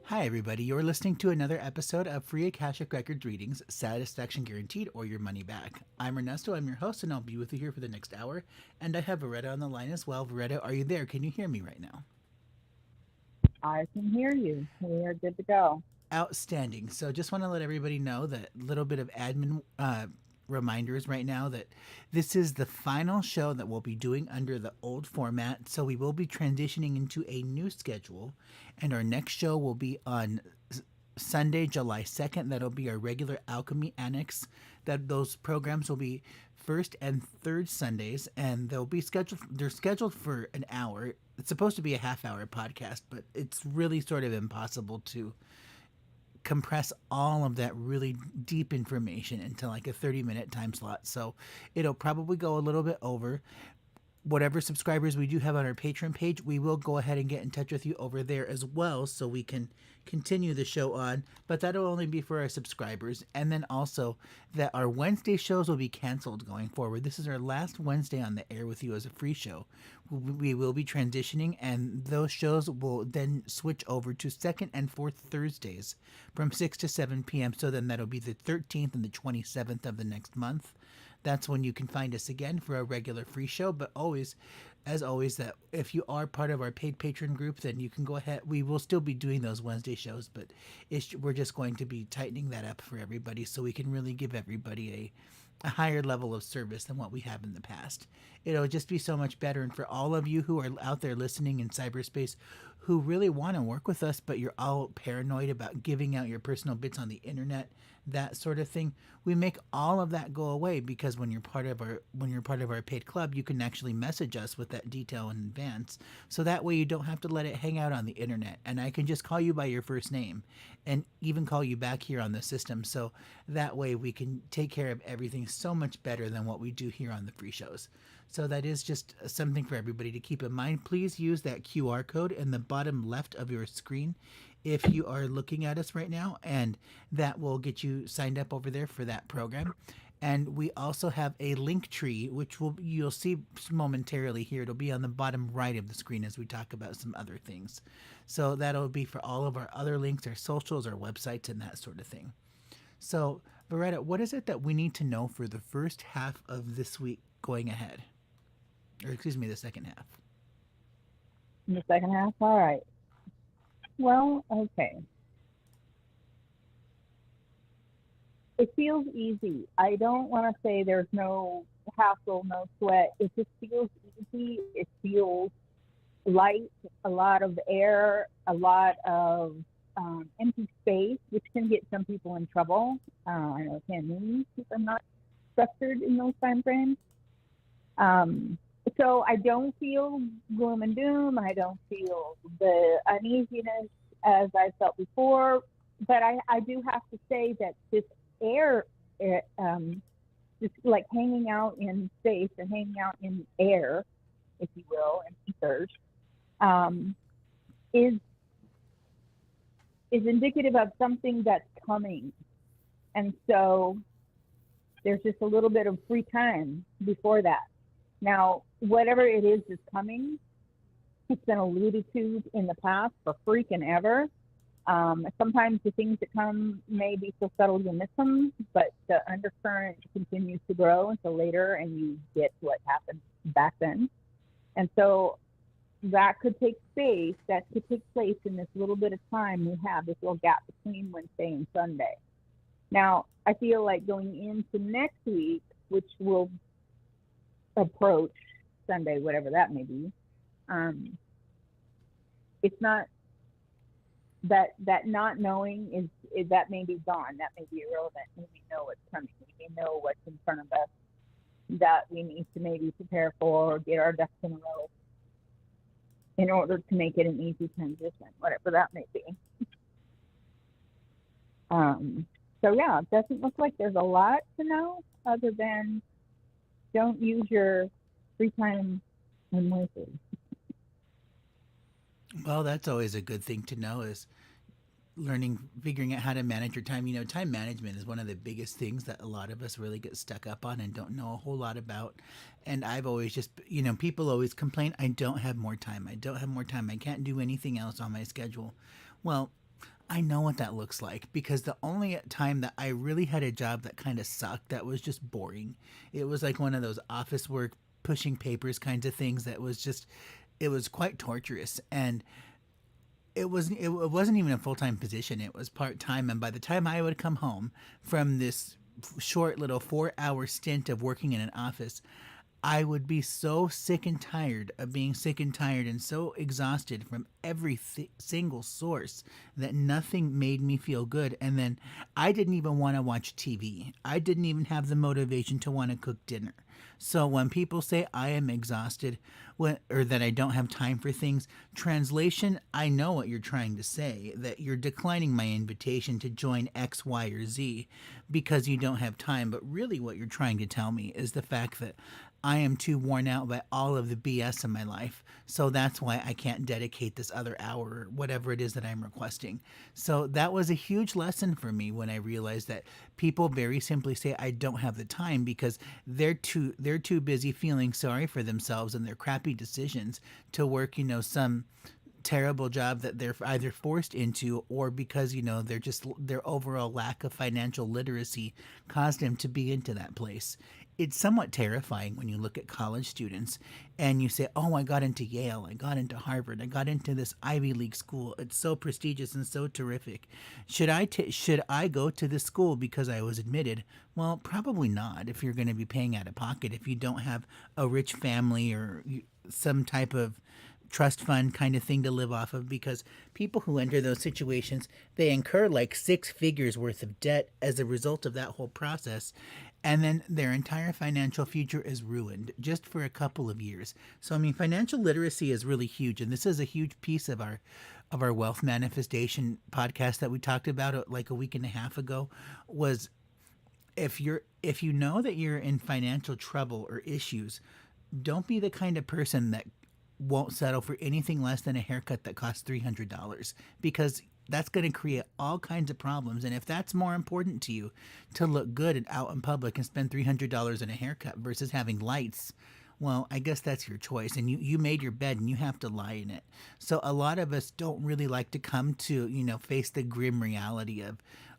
Hi, everybody. You're listening to another episode of Free Akashic Records Readings, Satisfaction Guaranteed or Your Money Back. I'm Ernesto. I'm your host, and I'll be with you here for the next hour. And I have Veretta on the line as well. Veretta, are you there? Can you hear me right now? I can hear you. We are good to go. Outstanding. So just want to let everybody know that little bit of admin reminders right now that this is the final show that we'll be doing under the old format. So we will be transitioning into a new schedule, and our next show will be on Sunday, July 2nd. That'll be our regular Alchemy Annex. That those programs will be first and third Sundays, and they'll be scheduled. They're scheduled for an hour. It's supposed to be a half-hour podcast, but it's really sort of impossible to compress all of that really deep information into like a 30-minute time slot. So it'll probably go a little bit over. Whatever subscribers we do have on our Patreon page, we will go ahead and get in touch with you over there as well so we can continue the show on. But that'll only be for our subscribers. And then also that our Wednesday shows will be canceled going forward. This is our last Wednesday on the air with you as a free show. We will be transitioning, and those shows will then switch over to second and fourth Thursdays from 6 to 7 p.m. So then that'll be the 13th and the 27th of the next month. That's when you can find us again for a regular free show. But always, as always, that if you are part of our paid patron group, then you can go ahead. We will still be doing those Wednesday shows, but we're just going to be tightening that up for everybody so we can really give everybody a higher level of service than what we have in the past. It'll just be so much better. And for all of you who are out there listening in cyberspace who really want to work with us, but you're all paranoid about giving out your personal bits on the internet, that sort of thing, we make all of that go away because when you're part of our paid club, you can actually message us with that detail in advance. So that way you don't have to let it hang out on the internet. And I can just call you by your first name and even call you back here on the system. So that way we can take care of everything so much better than what we do here on the free shows. So that is just something for everybody to keep in mind. Please use that QR code in the bottom left of your screen if you are looking at us right now, and that will get you signed up over there for that program. And we also have a link tree, which you'll see momentarily here. It'll be on the bottom right of the screen as we talk about some other things. So that'll be for all of our other links, our socials, our websites, and that sort of thing. So, Veretta, what is it that we need to know for the first half of this week going ahead? Or excuse me, the second half. In the second half? All right. Well, okay. It feels easy. I don't want to say there's no hassle, no sweat. It just feels easy. It feels light, a lot of air, a lot of empty space, which can get some people in trouble. I know it can mean if I'm not structured in those time frames. Um, so I don't feel gloom and doom. I don't feel the uneasiness as I felt before. But I do have to say that this air, just like hanging out in space and hanging out in air, if you will, and ethers, um, is indicative of something that's coming. And so there's just a little bit of free time before that. Now, whatever it is that's coming, it's been alluded to in the past for freaking ever. Sometimes the things that come may be so subtle you miss them, but the undercurrent continues to grow until later and you get what happened back then. And so that could take space, that could take place in this little bit of time we have, this little gap between Wednesday and Sunday. Now, I feel like going into next week, which will approach Sunday, whatever that may be, it's not that not knowing is that may be gone, that may be irrelevant. We know what's coming, we know what's in front of us that we need to maybe prepare for or get our ducks in a row in order to make it an easy transition, whatever that may be. So yeah, it doesn't look like there's a lot to know other than don't use your free time unwisely. Well, that's always a good thing to know is figuring out how to manage your time. Time management is one of the biggest things that a lot of us really get stuck up on and don't know a whole lot about. And I've always just, people always complain, I don't have more time. I don't have more time. I can't do anything else on my schedule. Well, I know what that looks like because the only time that I really had a job that kind of sucked, that was just boring. It was like one of those office work, pushing papers kinds of things that was just, it was quite torturous. And it wasn't even a full-time position. It was part-time. And by the time I would come home from this short little 4-hour stint of working in an office, I would be so sick and tired of being sick and tired and so exhausted from every single source that nothing made me feel good. And then I didn't even want to watch TV. I didn't even have the motivation to want to cook dinner. So when people say I am exhausted, or that I don't have time for things, translation, I know what you're trying to say, that you're declining my invitation to join X, Y, or Z because you don't have time. But really, what you're trying to tell me is the fact that I am too worn out by all of the BS in my life. So that's why I can't dedicate this other hour or whatever it is that I'm requesting. So that was a huge lesson for me when I realized that people very simply say I don't have the time because they're too busy feeling sorry for themselves and their crappy decisions to work, some terrible job that they're either forced into, or because they're just, their overall lack of financial literacy caused them to be into that place. It's somewhat terrifying when you look at college students and you say, oh, I got into Yale, I got into Harvard, I got into this Ivy League school, it's so prestigious and so terrific. Should I go to this school because I was admitted? Well, probably not, if you're going to be paying out of pocket, if you don't have a rich family or some type of trust fund kind of thing to live off of, because people who enter those situations, they incur like 6 figures worth of debt as a result of that whole process, and then their entire financial future is ruined just for a couple of years. So I mean, financial literacy is really huge, and this is a huge piece of our wealth manifestation podcast that we talked about like a week and a half ago. Was, if you know that you're in financial trouble or issues, don't be the kind of person that won't settle for anything less than a haircut that costs $300, because that's going to create all kinds of problems. And if that's more important to you, to look good and out in public and spend $300 in a haircut versus having lights, well, I guess that's your choice. And you made your bed and you have to lie in it. So a lot of us don't really like to come to, face the grim reality of,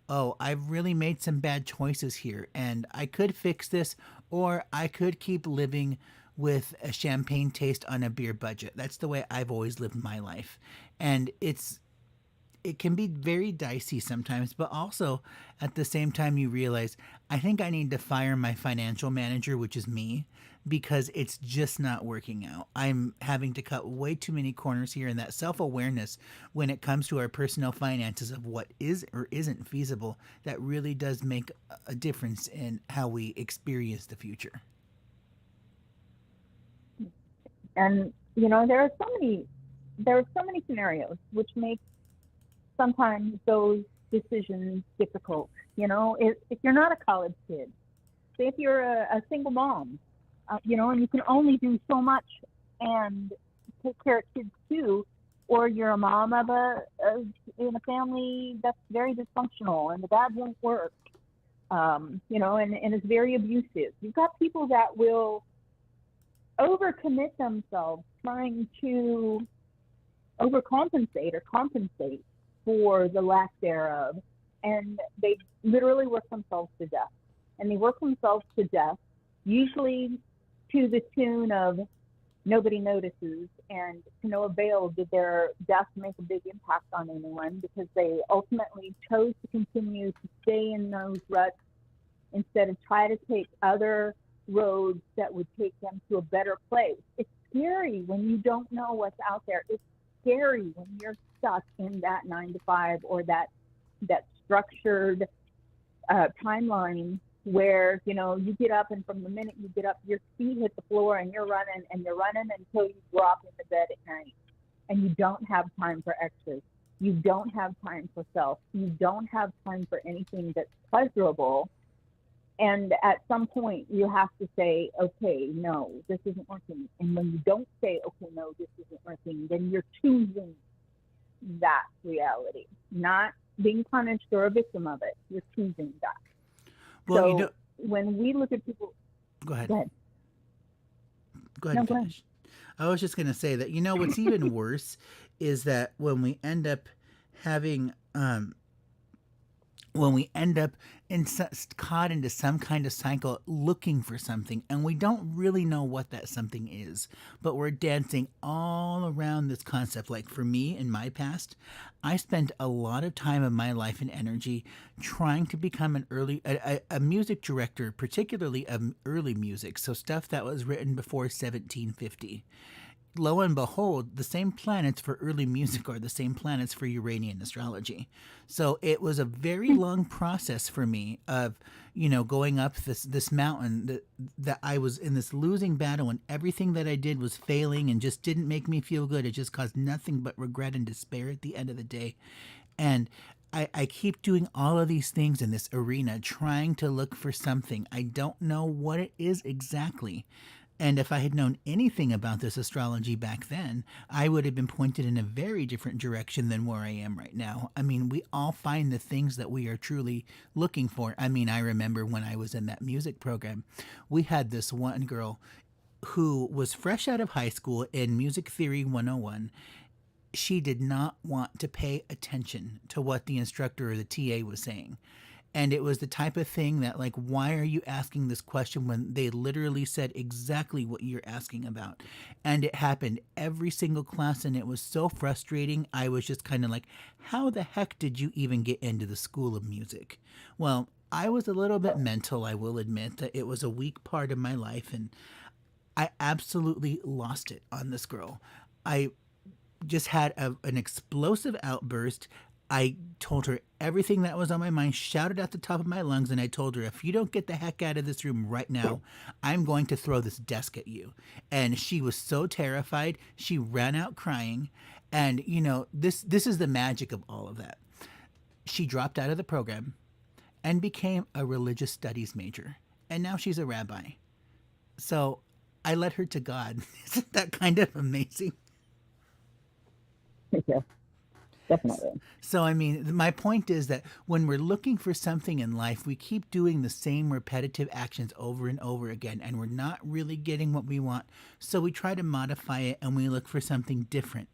oh, I've really made some bad choices here and I could fix this, or I could keep living with a champagne taste on a beer budget. That's the way I've always lived my life. And it can be very dicey sometimes, but also at the same time you realize, I think I need to fire my financial manager, which is me, because it's just not working out. I'm having to cut way too many corners here, and that self-awareness when it comes to our personal finances of what is or isn't feasible, that really does make a difference in how we experience the future. And there are so many scenarios which make sometimes those decisions difficult. If you're not a college kid, say if you're a single mom, and you can only do so much and take care of kids too, or you're a mom in a family that's very dysfunctional and the dad won't work, and is very abusive. You've got people that will overcommit themselves trying to overcompensate or compensate for the lack thereof, and they literally work themselves to death. And they work themselves to death, usually to the tune of nobody notices, and to no avail did their death make a big impact on anyone, because they ultimately chose to continue to stay in those ruts instead of try to take other roads that would take them to a better place. It's scary when you don't know what's out there. It's scary when you're stuck in that 9 to 5 or that structured timeline where you get up, and from the minute you get up, your feet hit the floor and you're running until you drop into bed at night, and you don't have time for extras. You don't have time for self. You don't have time for anything that's pleasurable. And at some point you have to say, okay, no, this isn't working. And when you don't say, okay, no, this isn't working, then you're choosing that reality, not being punished or a victim of it. You're choosing that. Well, so when we look at people, go ahead. Go ahead. Go ahead No, and go ahead. finish. I was just going to say that, what's even worse is that when we end up having when we end up caught into some kind of cycle looking for something and we don't really know what that something is, but we're dancing all around this concept. Like for me in my past, I spent a lot of time of my life and energy trying to become a music director, particularly of early music, so stuff that was written before 1750. Lo and behold, the same planets for early music are the same planets for Uranian astrology. So it was a very long process for me of, going up this mountain that I was in this losing battle and everything that I did was failing and just didn't make me feel good. It just caused nothing but regret and despair at the end of the day. And I keep doing all of these things in this arena, trying to look for something. I don't know what it is exactly. And if I had known anything about this astrology back then, I would have been pointed in a very different direction than where I am right now. I mean, we all find the things that we are truly looking for. I mean, I remember when I was in that music program, we had this one girl who was fresh out of high school in Music Theory 101. She did not want to pay attention to what the instructor or the TA was saying. And it was the type of thing that, like, why are you asking this question when they literally said exactly what you're asking about? And it happened every single class, and it was so frustrating. I was just kind of like, how the heck did you even get into the School of Music? Well, I was a little bit mental, I will admit that it was a weak part of my life, and I absolutely lost it on this girl. I just had an explosive outburst. I told her everything that was on my mind, shouted at the top of my lungs, and I told her, if you don't get the heck out of this room right now, I'm going to throw this desk at you. And she was so terrified, she ran out crying. And, this is the magic of all of that. She dropped out of the program and became a religious studies major. And now she's a rabbi. So I led her to God. Isn't that kind of amazing? Yeah, definitely. So, I mean, my point is that when we're looking for something in life, we keep doing the same repetitive actions over and over again, and we're not really getting what we want. So, we try to modify it and we look for something different.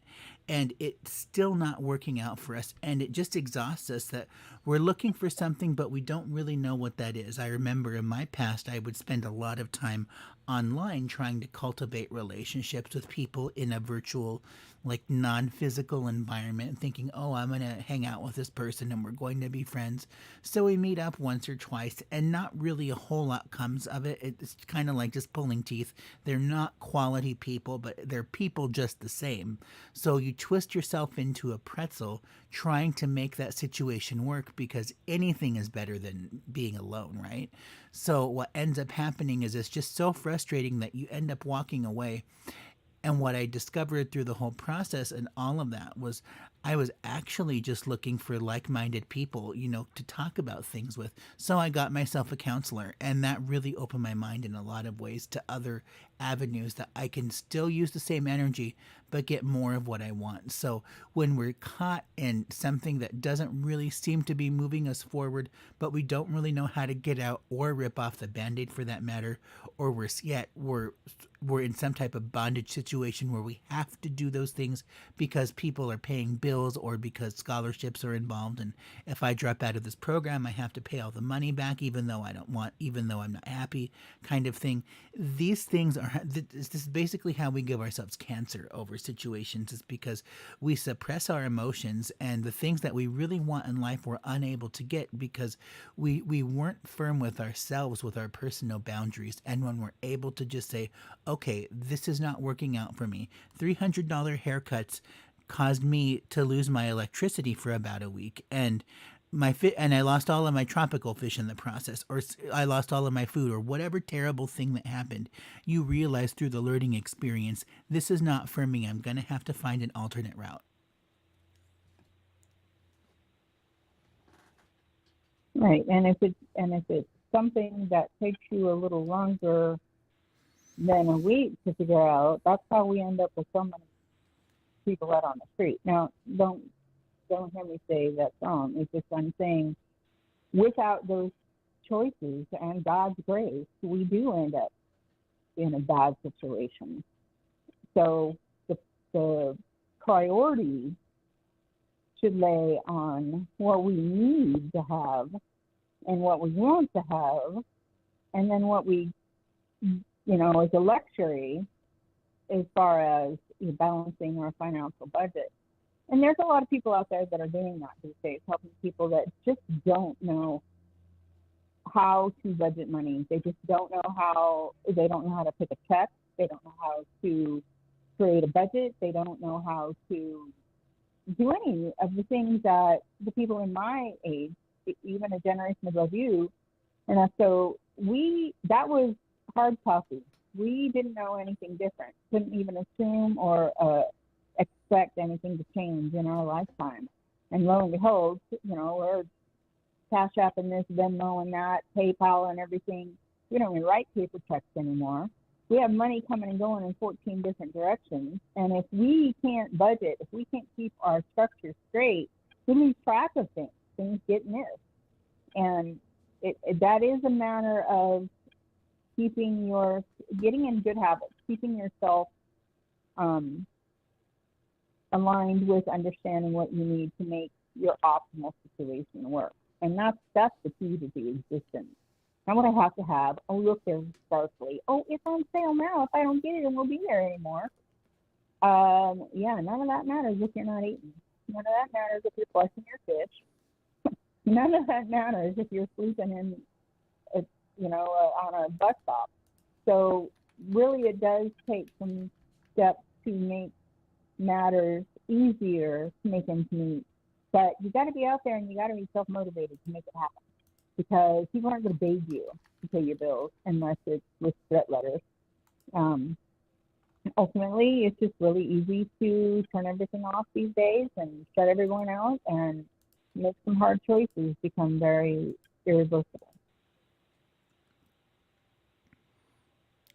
And it's still not working out for us. And it just exhausts us that we're looking for something, but we don't really know what that is. I remember in my past, I would spend a lot of time online trying to cultivate relationships with people in a virtual, like non-physical environment, thinking, oh, I'm going to hang out with this person and we're going to be friends. So we meet up once or twice and not really a whole lot comes of it. It's kind of like just pulling teeth. They're not quality people, but they're people just the same. So you twist yourself into a pretzel trying to make that situation work because anything is better than being alone, right? So what ends up happening is it's just so frustrating that you end up walking away. And what I discovered through the whole process and all of that was I was actually just looking for like minded people, to talk about things with. So I got myself a counselor, and that really opened my mind in a lot of ways to other avenues that I can still use the same energy, but get more of what I want. So when we're caught in something that doesn't really seem to be moving us forward, but we don't really know how to get out or rip off the band-aid for that matter, or we're in some type of bondage situation where we have to do those things because people are paying bills or because scholarships are involved, and if I drop out of this program I have to pay all the money back even though I don't want, even though I'm not happy, kind of thing. These things are, this is basically how we give ourselves cancer over situations, is because we suppress our emotions and the things that we really want in life we're unable to get because we weren't firm with ourselves, with our personal boundaries. And when we're able to just say, okay, this is not working out for me. $300 haircuts caused me to lose my electricity for about a week, and I lost all of my tropical fish in the process, or I lost all of my food, or whatever terrible thing that happened. You realize through the learning experience, this is not for me. I'm going to have to find an alternate route. Right. And if it's something that takes you a little longer than a week to figure out, that's how we end up with so many people out on the street. Now, don't hear me say that's wrong. It's just I'm saying without those choices and God's grace, we do end up in a bad situation. So the priority should lay on what we need to have and what we want to have, and then what we, as a luxury as far as balancing our financial budget. And there's a lot of people out there that are doing that these days, helping people that just don't know how to budget money. They just don't know how to pick a check. They don't know how to create a budget. They don't know how to do any of the things that the people in my age, even a generation above you, and so that was hard copy. We didn't know anything different. Couldn't even assume or expect anything to change in our lifetime. And lo and behold, we're Cash App and this, Venmo and that, PayPal and everything. We don't even write paper checks anymore. We have money coming and going in 14 different directions. And if we can't budget, if we can't keep our structure straight, we lose track of things. Things get missed. And that is a matter of getting in good habits, keeping yourself aligned with understanding what you need to make your optimal situation work. And that's the key to the existence. Not what I have to have. Oh, look, there's sparkly. Oh, it's on sale now. If I don't get it, it won't be there anymore. None of that matters if you're not eating. None of that matters if you're flushing your fish. None of that matters if you're sleeping on a bus stop. So really, it does take some steps to make matters easier to make ends meet. But you got to be out there and you got to be self-motivated to make it happen, because people aren't going to beg you to pay your bills unless it's with threat letters. Ultimately, it's just really easy to turn everything off these days and shut everyone out, and make some hard choices become very irreversible.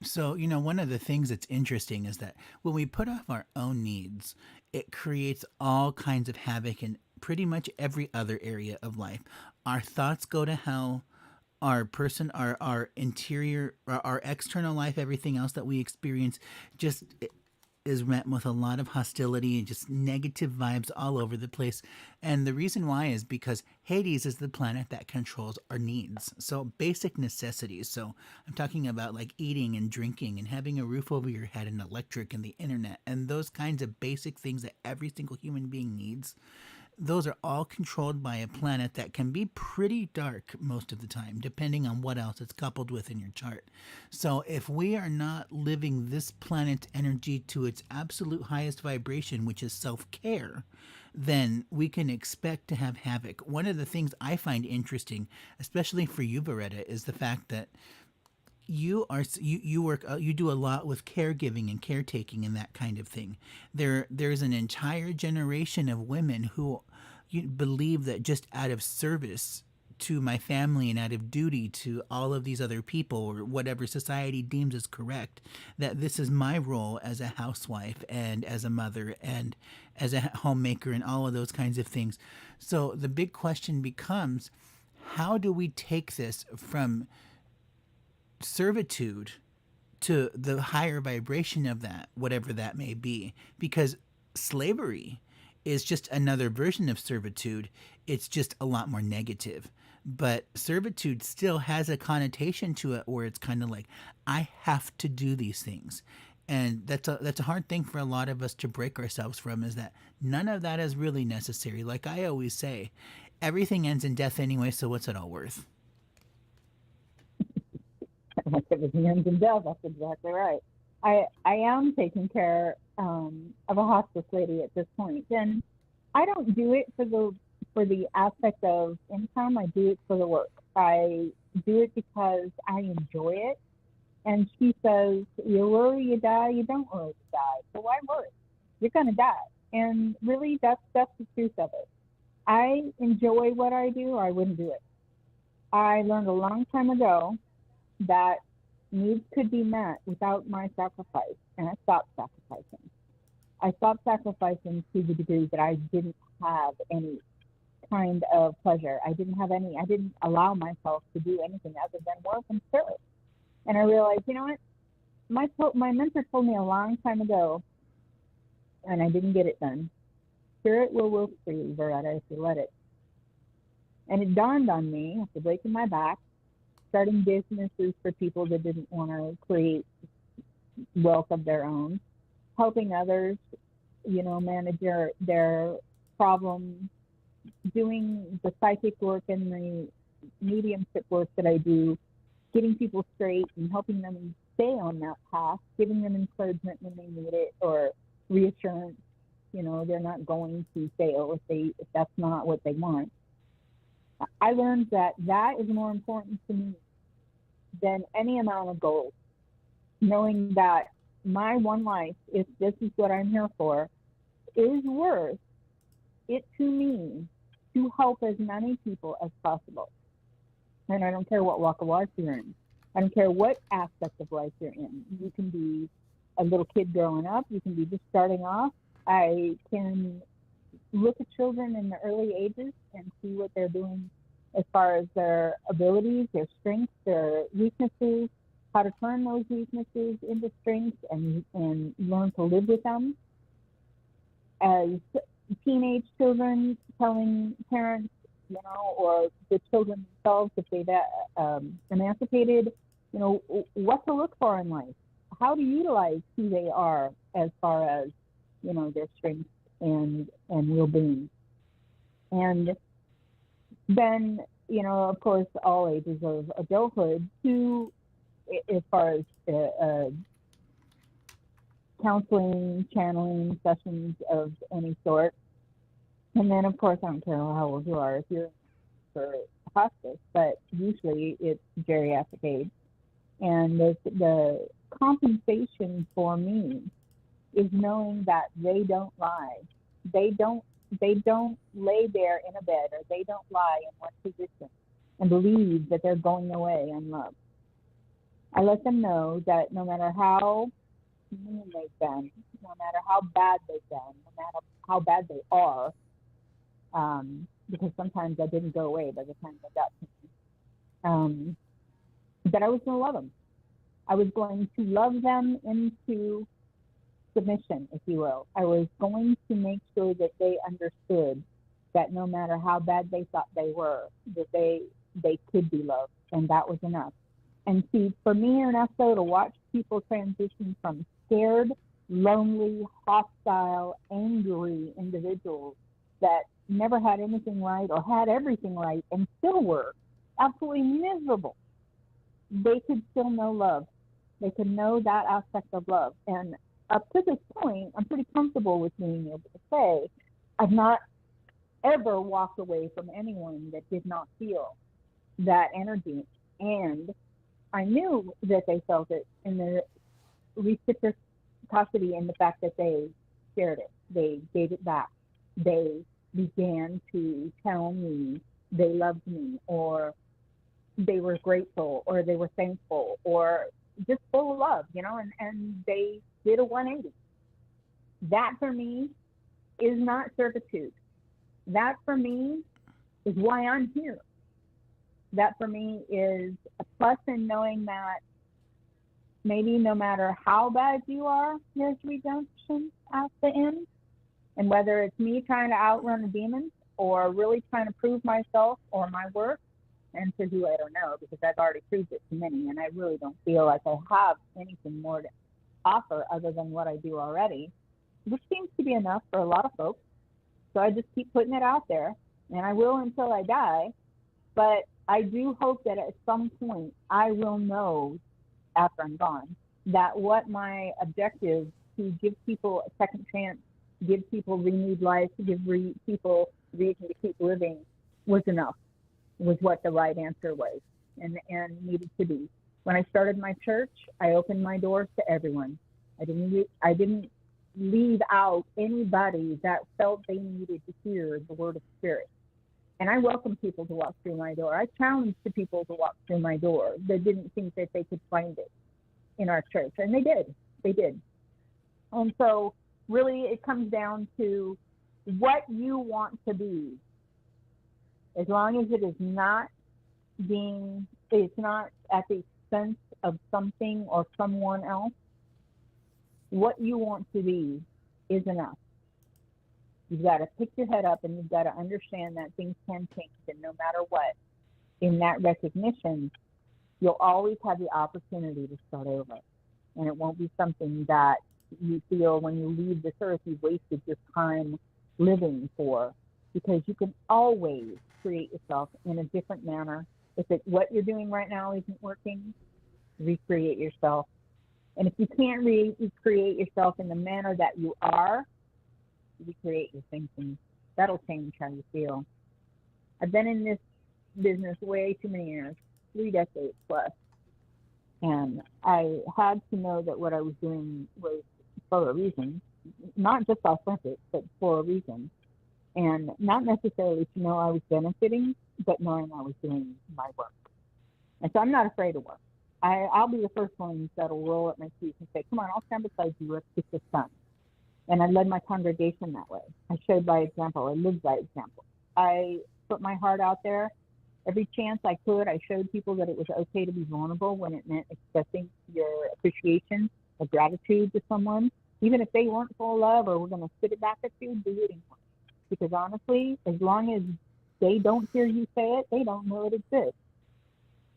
So, one of the things that's interesting is that when we put off our own needs, it creates all kinds of havoc in pretty much every other area of life. Our thoughts go to hell. Our interior, our external life, everything else that we experience just is met with a lot of hostility and just negative vibes all over the place. And the reason why is because Hades is the planet that controls our needs. So basic necessities. So I'm talking about like eating and drinking and having a roof over your head and electric and the internet and those kinds of basic things that every single human being needs. Those are all controlled by a planet that can be pretty dark most of the time, depending on what else it's coupled with in your chart. So, if we are not living this planet's energy to its absolute highest vibration, which is self care, then we can expect to have havoc. One of the things I find interesting, especially for you, Beretta, is the fact that you do a lot with caregiving and caretaking and that kind of thing. There's an entire generation of women who believe that just out of service to my family and out of duty to all of these other people or whatever society deems as correct, that this is my role as a housewife and as a mother and as a homemaker and all of those kinds of things. So the big question becomes, how do we take this from servitude to the higher vibration of that, whatever that may be? Because slavery is just another version of servitude. It's just a lot more negative. But servitude still has a connotation to it where it's kind of like, I have to do these things. And that's a hard thing for a lot of us to break ourselves from, is that none of that is really necessary. Like I always say, everything ends in death anyway, so what's it all worth? Everything ends in death. That's exactly right. I am taking care of a hospice lady at this point, and I don't do it for the aspect of income. I do it for the work. I do it because I enjoy it. And she says, "You worry, you die. You don't worry, you die. So why worry? You're gonna die." And really, that's the truth of it. I enjoy what I do, or I wouldn't do it. I learned a long time ago that needs could be met without my sacrifice, and I stopped sacrificing. I stopped sacrificing to the degree that I didn't have any kind of pleasure. I didn't allow myself to do anything other than work and serve. And I realized, you know what? My mentor told me a long time ago, and I didn't get it done. Spirit will work for you, Veretta, if you let it. And it dawned on me after breaking my back, starting businesses for people that didn't want to create wealth of their own, helping others, manage their problems, doing the psychic work and the mediumship work that I do, getting people straight and helping them stay on that path, giving them encouragement when they need it or reassurance. They're not going to fail if that's not what they want. I learned that is more important to me than any amount of gold. Knowing that my one life, if this is what I'm here for, is worth it to me to help as many people as possible. And I don't care what walk of life you're in. I don't care what aspect of life you're in. You can be a little kid growing up. You can be just starting off. I can look at children in the early ages and see what they're doing as far as their abilities, their strengths, their weaknesses, how to turn those weaknesses into strengths and learn to live with them. As teenage children telling parents, or the children themselves, if they've emancipated, what to look for in life, how to utilize who they are as far as, their strengths and well-being. And then, of course, all ages of adulthood to as far as counseling, channeling sessions of any sort. And then, of course, I don't care how old you are if you're for hospice, but usually it's geriatric age. And the compensation for me is knowing that they don't lie. They don't lay there in a bed, or they don't lie in one position and believe that they're going away unloved. I let them know that no matter how mean they've been, no matter how bad they've been, no matter how bad they are, because sometimes I didn't go away by the time they got to me, that I was going to love them. I was going to love them into submission, if you will. I was going to make sure that they understood that no matter how bad they thought they were, that they could be loved, and that was enough. And see, for me, Ernesto, to watch people transition from scared, lonely, hostile, angry individuals that never had anything right or had everything right and still were absolutely miserable, they could still know love. They could know that aspect of love. And up to this point, I'm pretty comfortable with being able to say I've not ever walked away from anyone that did not feel that energy. And I knew that they felt it in the reciprocity in the fact that they shared it. They gave it back. They began to tell me they loved me, or they were grateful, or they were thankful, or just full of love, and they did a 180. That for me is not servitude. That for me is why I'm here. That for me is a plus in knowing that maybe no matter how bad you are, there's redemption at the end. And whether it's me trying to outrun a demon or really trying to prove myself or my worth, and to who I don't know, because I've already proved it to many, and I really don't feel like I have anything more to offer other than what I do already, which seems to be enough for a lot of folks. So I just keep putting it out there, and I will until I die. But I do hope that at some point I will know after I'm gone that what my objective to give people a second chance, give people renewed life, give people reason to keep living was enough, was what the right answer was and needed to be. When I started my church, I opened my doors to everyone. I didn't leave out anybody that felt they needed to hear the word of spirit. And I welcome people to walk through my door. I challenged the people to walk through my door that didn't think that they could find it in our church. And they did. They did. And so really it comes down to what you want to be. As long as it is not it's not at the expense of something or someone else, what you want to be is enough. You've got to pick your head up and you've got to understand that things can change, and no matter what, in that recognition, you'll always have the opportunity to start over. And it won't be something that you feel when you leave this earth you've wasted your time living for, because you can always create yourself in a different manner. If what you're doing right now isn't working, recreate yourself. And if you can't recreate yourself in the manner that you are, recreate your thinking. That'll change how you feel. I've been in this business way too many years, 3 decades plus. And I had to know that what I was doing was for a reason, not just authentic, but for a reason. And not necessarily to know I was benefiting, but knowing I was doing my work. And so I'm not afraid of work. I'll be the first one that'll roll up my sleeves and say, come on, I'll stand beside you, let's get this done. And I led my congregation that way. I showed by example. I lived by example. I put my heart out there. Every chance I could, I showed people that it was okay to be vulnerable when it meant expressing your appreciation or gratitude to someone. Even if they weren't full of love or were going to spit it back at you, do it anyway. Because honestly, as long as they don't hear you say it, they don't know it exists.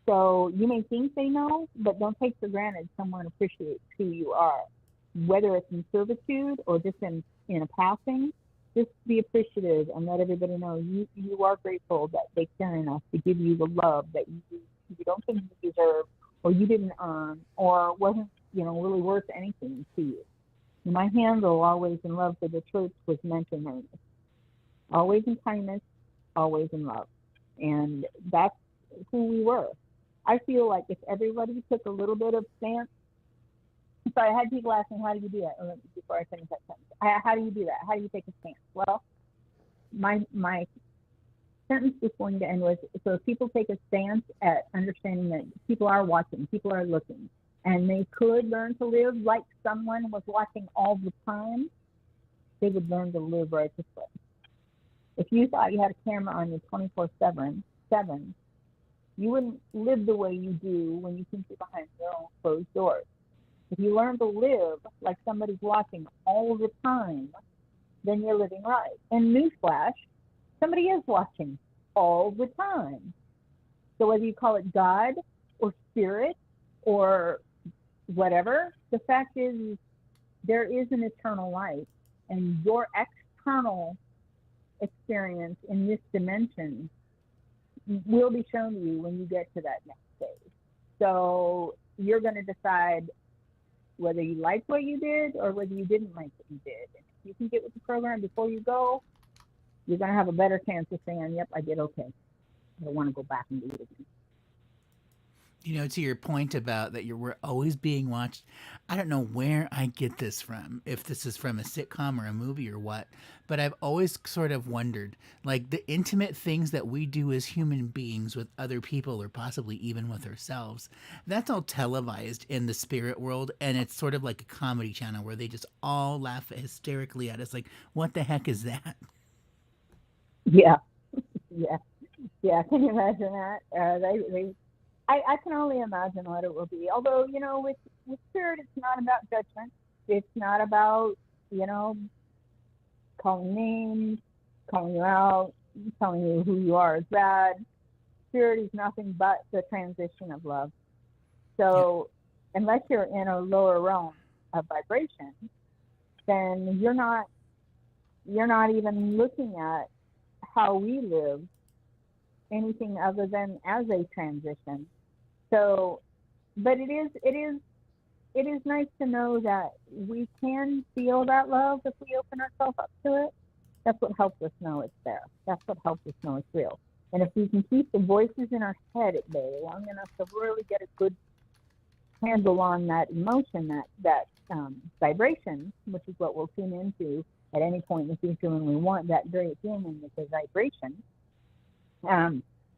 So you may think they know, but don't take for granted someone appreciates who you are. Whether it's in servitude or just in a passing, just be appreciative and let everybody know you are grateful that they care enough to give you the love that you don't think you deserve, or you didn't earn, or wasn't really worth anything to you. My handle, always in love for the church, was mentioned earnest. Always in kindness, always in love. And that's who we were. I feel like if everybody took a little bit of stance, so I had people asking, how do you do that? Before I finish that sentence, how do you do that? How do you take a stance? Well, my sentence was going to end with, so if people take a stance at understanding that people are watching, people are looking, and they could learn to live like someone was watching all the time, they would learn to live righteously. If you thought you had a camera on you 24/7, you wouldn't live the way you do when you think you're behind your own closed doors. If you learn to live like somebody's watching all the time, then you're living right. And newsflash, somebody is watching all the time. So whether you call it God or spirit or whatever, the fact is there is an eternal life, and your external experience in this dimension will be shown to you when you get to that next stage. So you're going to decide whether you liked what you did or whether you didn't like what you did. And if you can get with the program before you go, you're going to have a better chance of saying, yep, I did okay. I don't want to go back and do it again. To your point about that we're always being watched, I don't know where I get this from, if this is from a sitcom or a movie or what, but I've always sort of wondered, like the intimate things that we do as human beings with other people or possibly even with ourselves, that's all televised in the spirit world, and it's sort of like a comedy channel where they just all laugh hysterically at us, like, what the heck is that? Yeah. Can you imagine that? I can only imagine what it will be. Although, with spirit, it's not about judgment. It's not about, calling names, calling you out, telling you who you are is bad. Spirit is nothing but the transition of love. So unless you're in a lower realm of vibration, then you're not even looking at how we live anything other than as a transition. So, but it is nice to know that we can feel that love if we open ourselves up to it. That's what helps us know it's there. That's what helps us know it's real. And if we can keep the voices in our head at bay long enough to really get a good handle on that emotion, that vibration, which is what we'll tune into at any point in the future when we want that great feeling, it's a vibration.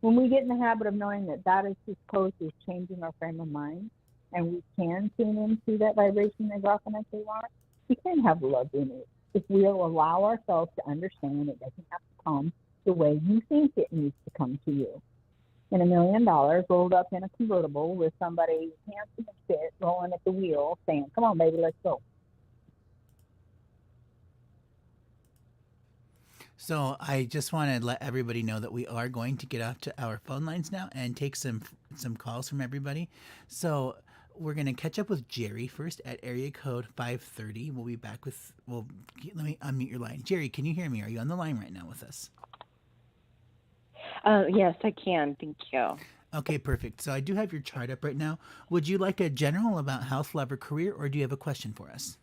When we get in the habit of knowing that is as close as changing our frame of mind, and we can tune into that vibration as often as we want, we can have love in it. If we'll allow ourselves to understand it doesn't have to come the way you think it needs to come to you. And $1 million rolled up in a convertible with somebody handsome and fit rolling at the wheel saying, come on, baby, let's go. So I just want to let everybody know that we are going to get off to our phone lines now and take some calls from everybody. So we're going to catch up with Jerry first at area code 530. We'll be back with let me unmute your line. Jerry, can you hear me? Are you on the line right now with us? Yes, I can. Thank you. Okay, perfect. So I do have your chart up right now. Would you like a general about health, love, or career, or do you have a question for us?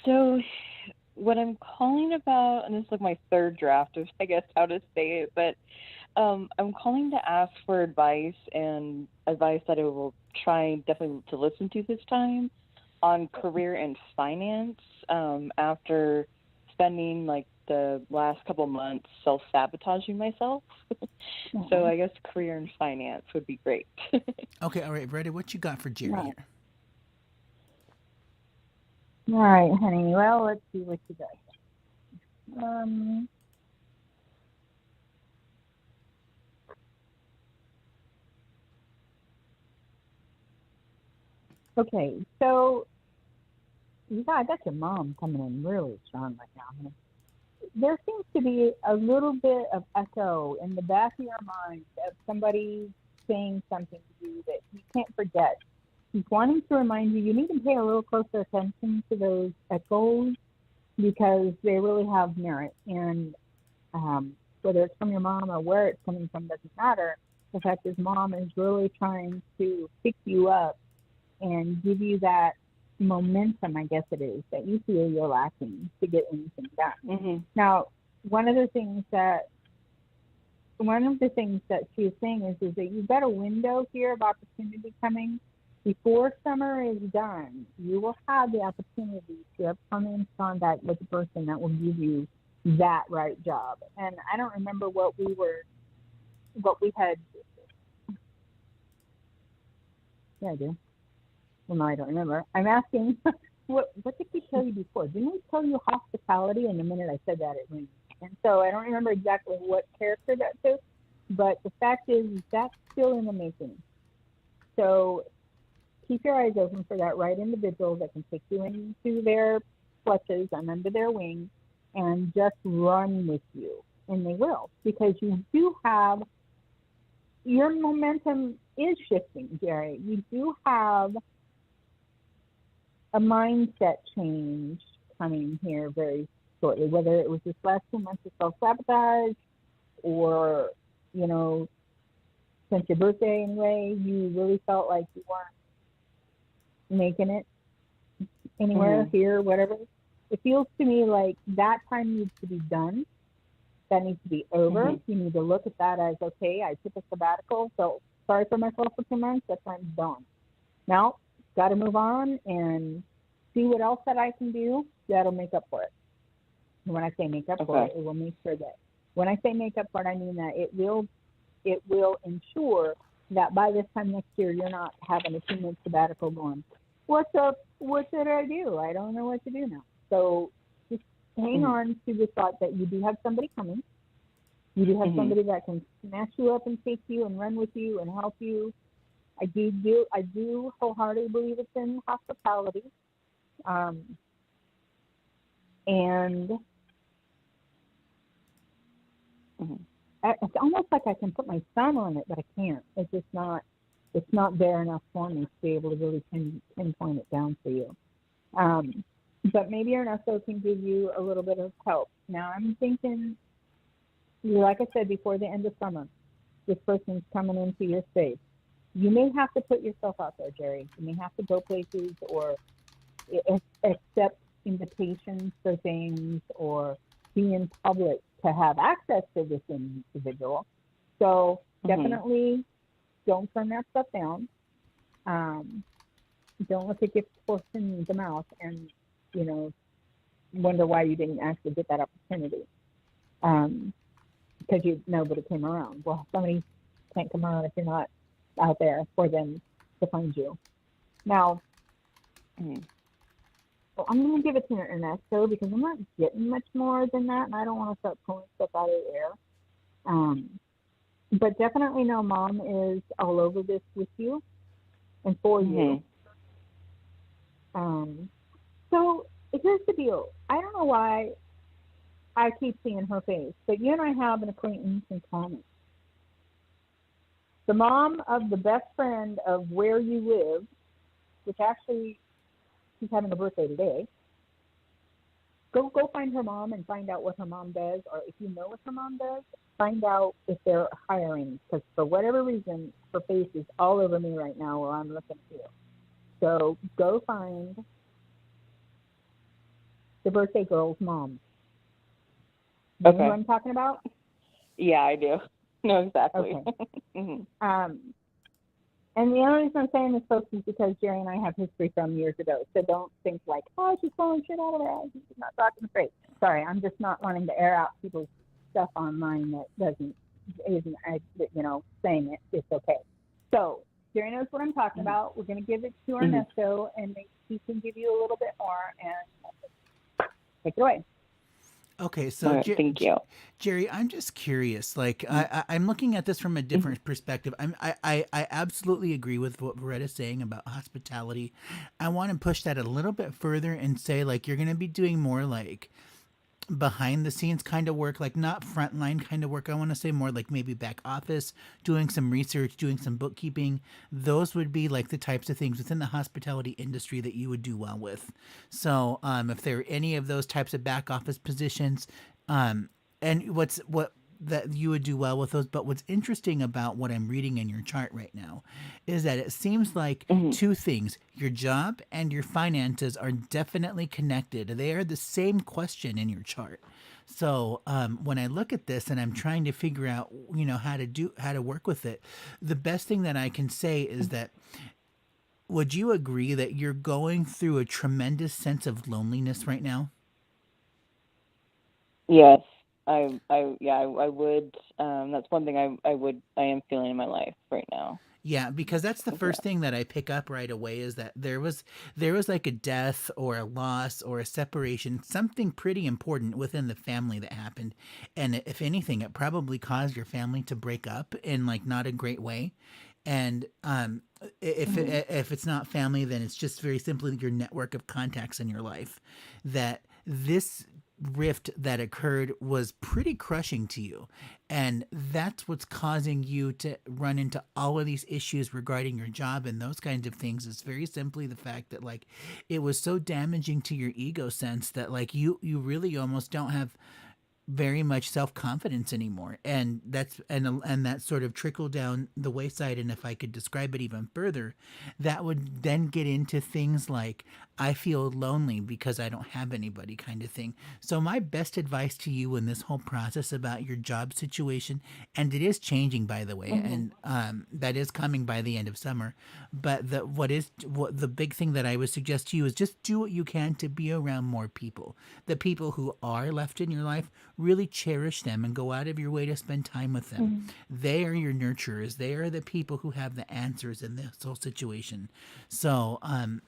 So what I'm calling about, and this is like my third draft of, I guess, how to say it, but I'm calling to ask for advice and advice that I will try definitely to listen to this time on career and finance after spending like the last couple months self-sabotaging myself. So I guess career and finance would be great. Okay, all right, Brady, what you got for Jerry Right. here? All right, honey. Well, let's see what you got. Okay, so I got your mom coming in really strong right now, honey. There seems to be a little bit of echo in the back of your mind of somebody saying something to you that you can't forget. He's wanting to remind you, you need to pay a little closer attention to those echoes because they really have merit. And whether it's from your mom or where it's coming from doesn't matter. The fact is, mom is really trying to pick you up and give you that momentum, I guess it is, that you feel you're lacking to get anything done. Mm-hmm. Now, one of the things that she's saying is that you've got a window here of opportunity coming. Before summer is done, you will have the opportunity to come in contact with the person that will give you that right job. And I don't remember what we had. Yeah, I do. Well, no, I don't remember. I'm asking, what did we tell you before? Didn't we tell you hospitality? And the minute I said that, it rings. And so I don't remember exactly what character that took, but the fact is that's still in the making. So keep your eyes open for that right individual that can take you into their clutches and under their wing and just run with you. And they will, because you do have, your momentum is shifting, Jerry. You do have a mindset change coming here very shortly, whether it was this last 2 months of self-sabotage or, since your birthday anyway, you really felt like you weren't making it anywhere, here, whatever. It feels to me like that time needs to be done. That needs to be over. You need to look at that as, okay, I took a sabbatical, so sorry for myself for 2 months, that time's done. Now, got to move on and see what else that I can do that'll make up for it. And when I say make up for it, it will make sure that, when I say make up for it, I mean that it will ensure that by this time next year, you're not having a 2-month sabbatical going, what's up? What did I do? I don't know what to do now. So just hang on to the thought that you do have somebody coming. You do have somebody that can snatch you up and take you and run with you and help you. I do wholeheartedly believe it's in hospitality. And it's almost like I can put my thumb on it, but I can't. It's not there enough for me to be able to really pinpoint it down for you. But maybe Ernesto can give you a little bit of help. Now I'm thinking, like I said, before the end of summer, this person's coming into your space. You may have to put yourself out there, Jerry. You may have to go places or accept invitations for things or be in public to have access to this individual. So definitely don't turn that stuff down. Don't let the gift horse in the mouth and, wonder why you didn't actually get that opportunity. Because nobody came around. Well, somebody can't come around if you're not out there for them to find you. Now, well, I'm going to give it to Ernesto because I'm not getting much more than that, and I don't want to start pulling stuff out of the air. But definitely know Mom is all over this with you and for you. So here's the deal. I don't know why I keep seeing her face. But you and I have an acquaintance in common. The mom of the best friend of where you live, which actually she's having a birthday today. Go find her mom and find out what her mom does, or if you know what her mom does, find out if they're hiring. Because for whatever reason, her face is all over me right now while I'm looking at you. So go find the birthday girl's mom. You know who I'm talking about? Yeah, I do. No, exactly. Okay. And the only reason I'm saying this, folks, is because Jerry and I have history from years ago. So don't think like, oh, she's pulling shit out of her ass. She's not talking straight. Sorry, I'm just not wanting to air out people's stuff online that isn't saying it. It's okay. So Jerry knows what I'm talking about. We're going to give it to Ernesto, and maybe he can give you a little bit more, and take it away. Okay, so right, thank you, Jerry. I'm just curious. Like, I'm looking at this from a different perspective. I absolutely agree with what Loretta's saying about hospitality. I want to push that a little bit further and say, like, you're going to be doing more like behind the scenes kind of work, like not frontline kind of work. I want to say more like maybe back office, doing some research, doing some bookkeeping. Those would be like the types of things within the hospitality industry that you would do well with. So if there are any of those types of back office positions, and what that you would do well with those. But what's interesting about what I'm reading in your chart right now is that it seems like two things: your job and your finances are definitely connected. They are the same question in your chart. So when I look at this and I'm trying to figure out, how to work with it, the best thing that I can say is that, would you agree that you're going through a tremendous sense of loneliness right now? Yes, I would. That's one thing I am feeling in my life right now. Yeah, because that's the first thing that I pick up right away is that there was like a death or a loss or a separation, something pretty important within the family that happened. And if anything, it probably caused your family to break up in like not a great way. And if it's not family, then it's just very simply your network of contacts in your life. That this rift that occurred was pretty crushing to you, and that's what's causing you to run into all of these issues regarding your job and those kinds of things. Is very simply the fact that like it was so damaging to your ego sense that like you really almost don't have very much self-confidence anymore, and that sort of trickled down the wayside. And if I could describe it even further, that would then get into things like, I feel lonely because I don't have anybody, kind of thing. So my best advice to you in this whole process about your job situation, and it is changing, by the way, and that is coming by the end of summer, but what the big thing that I would suggest to you is just do what you can to be around more people. The people who are left in your life, really cherish them and go out of your way to spend time with them. They are your nurturers. They are the people who have the answers in this whole situation. So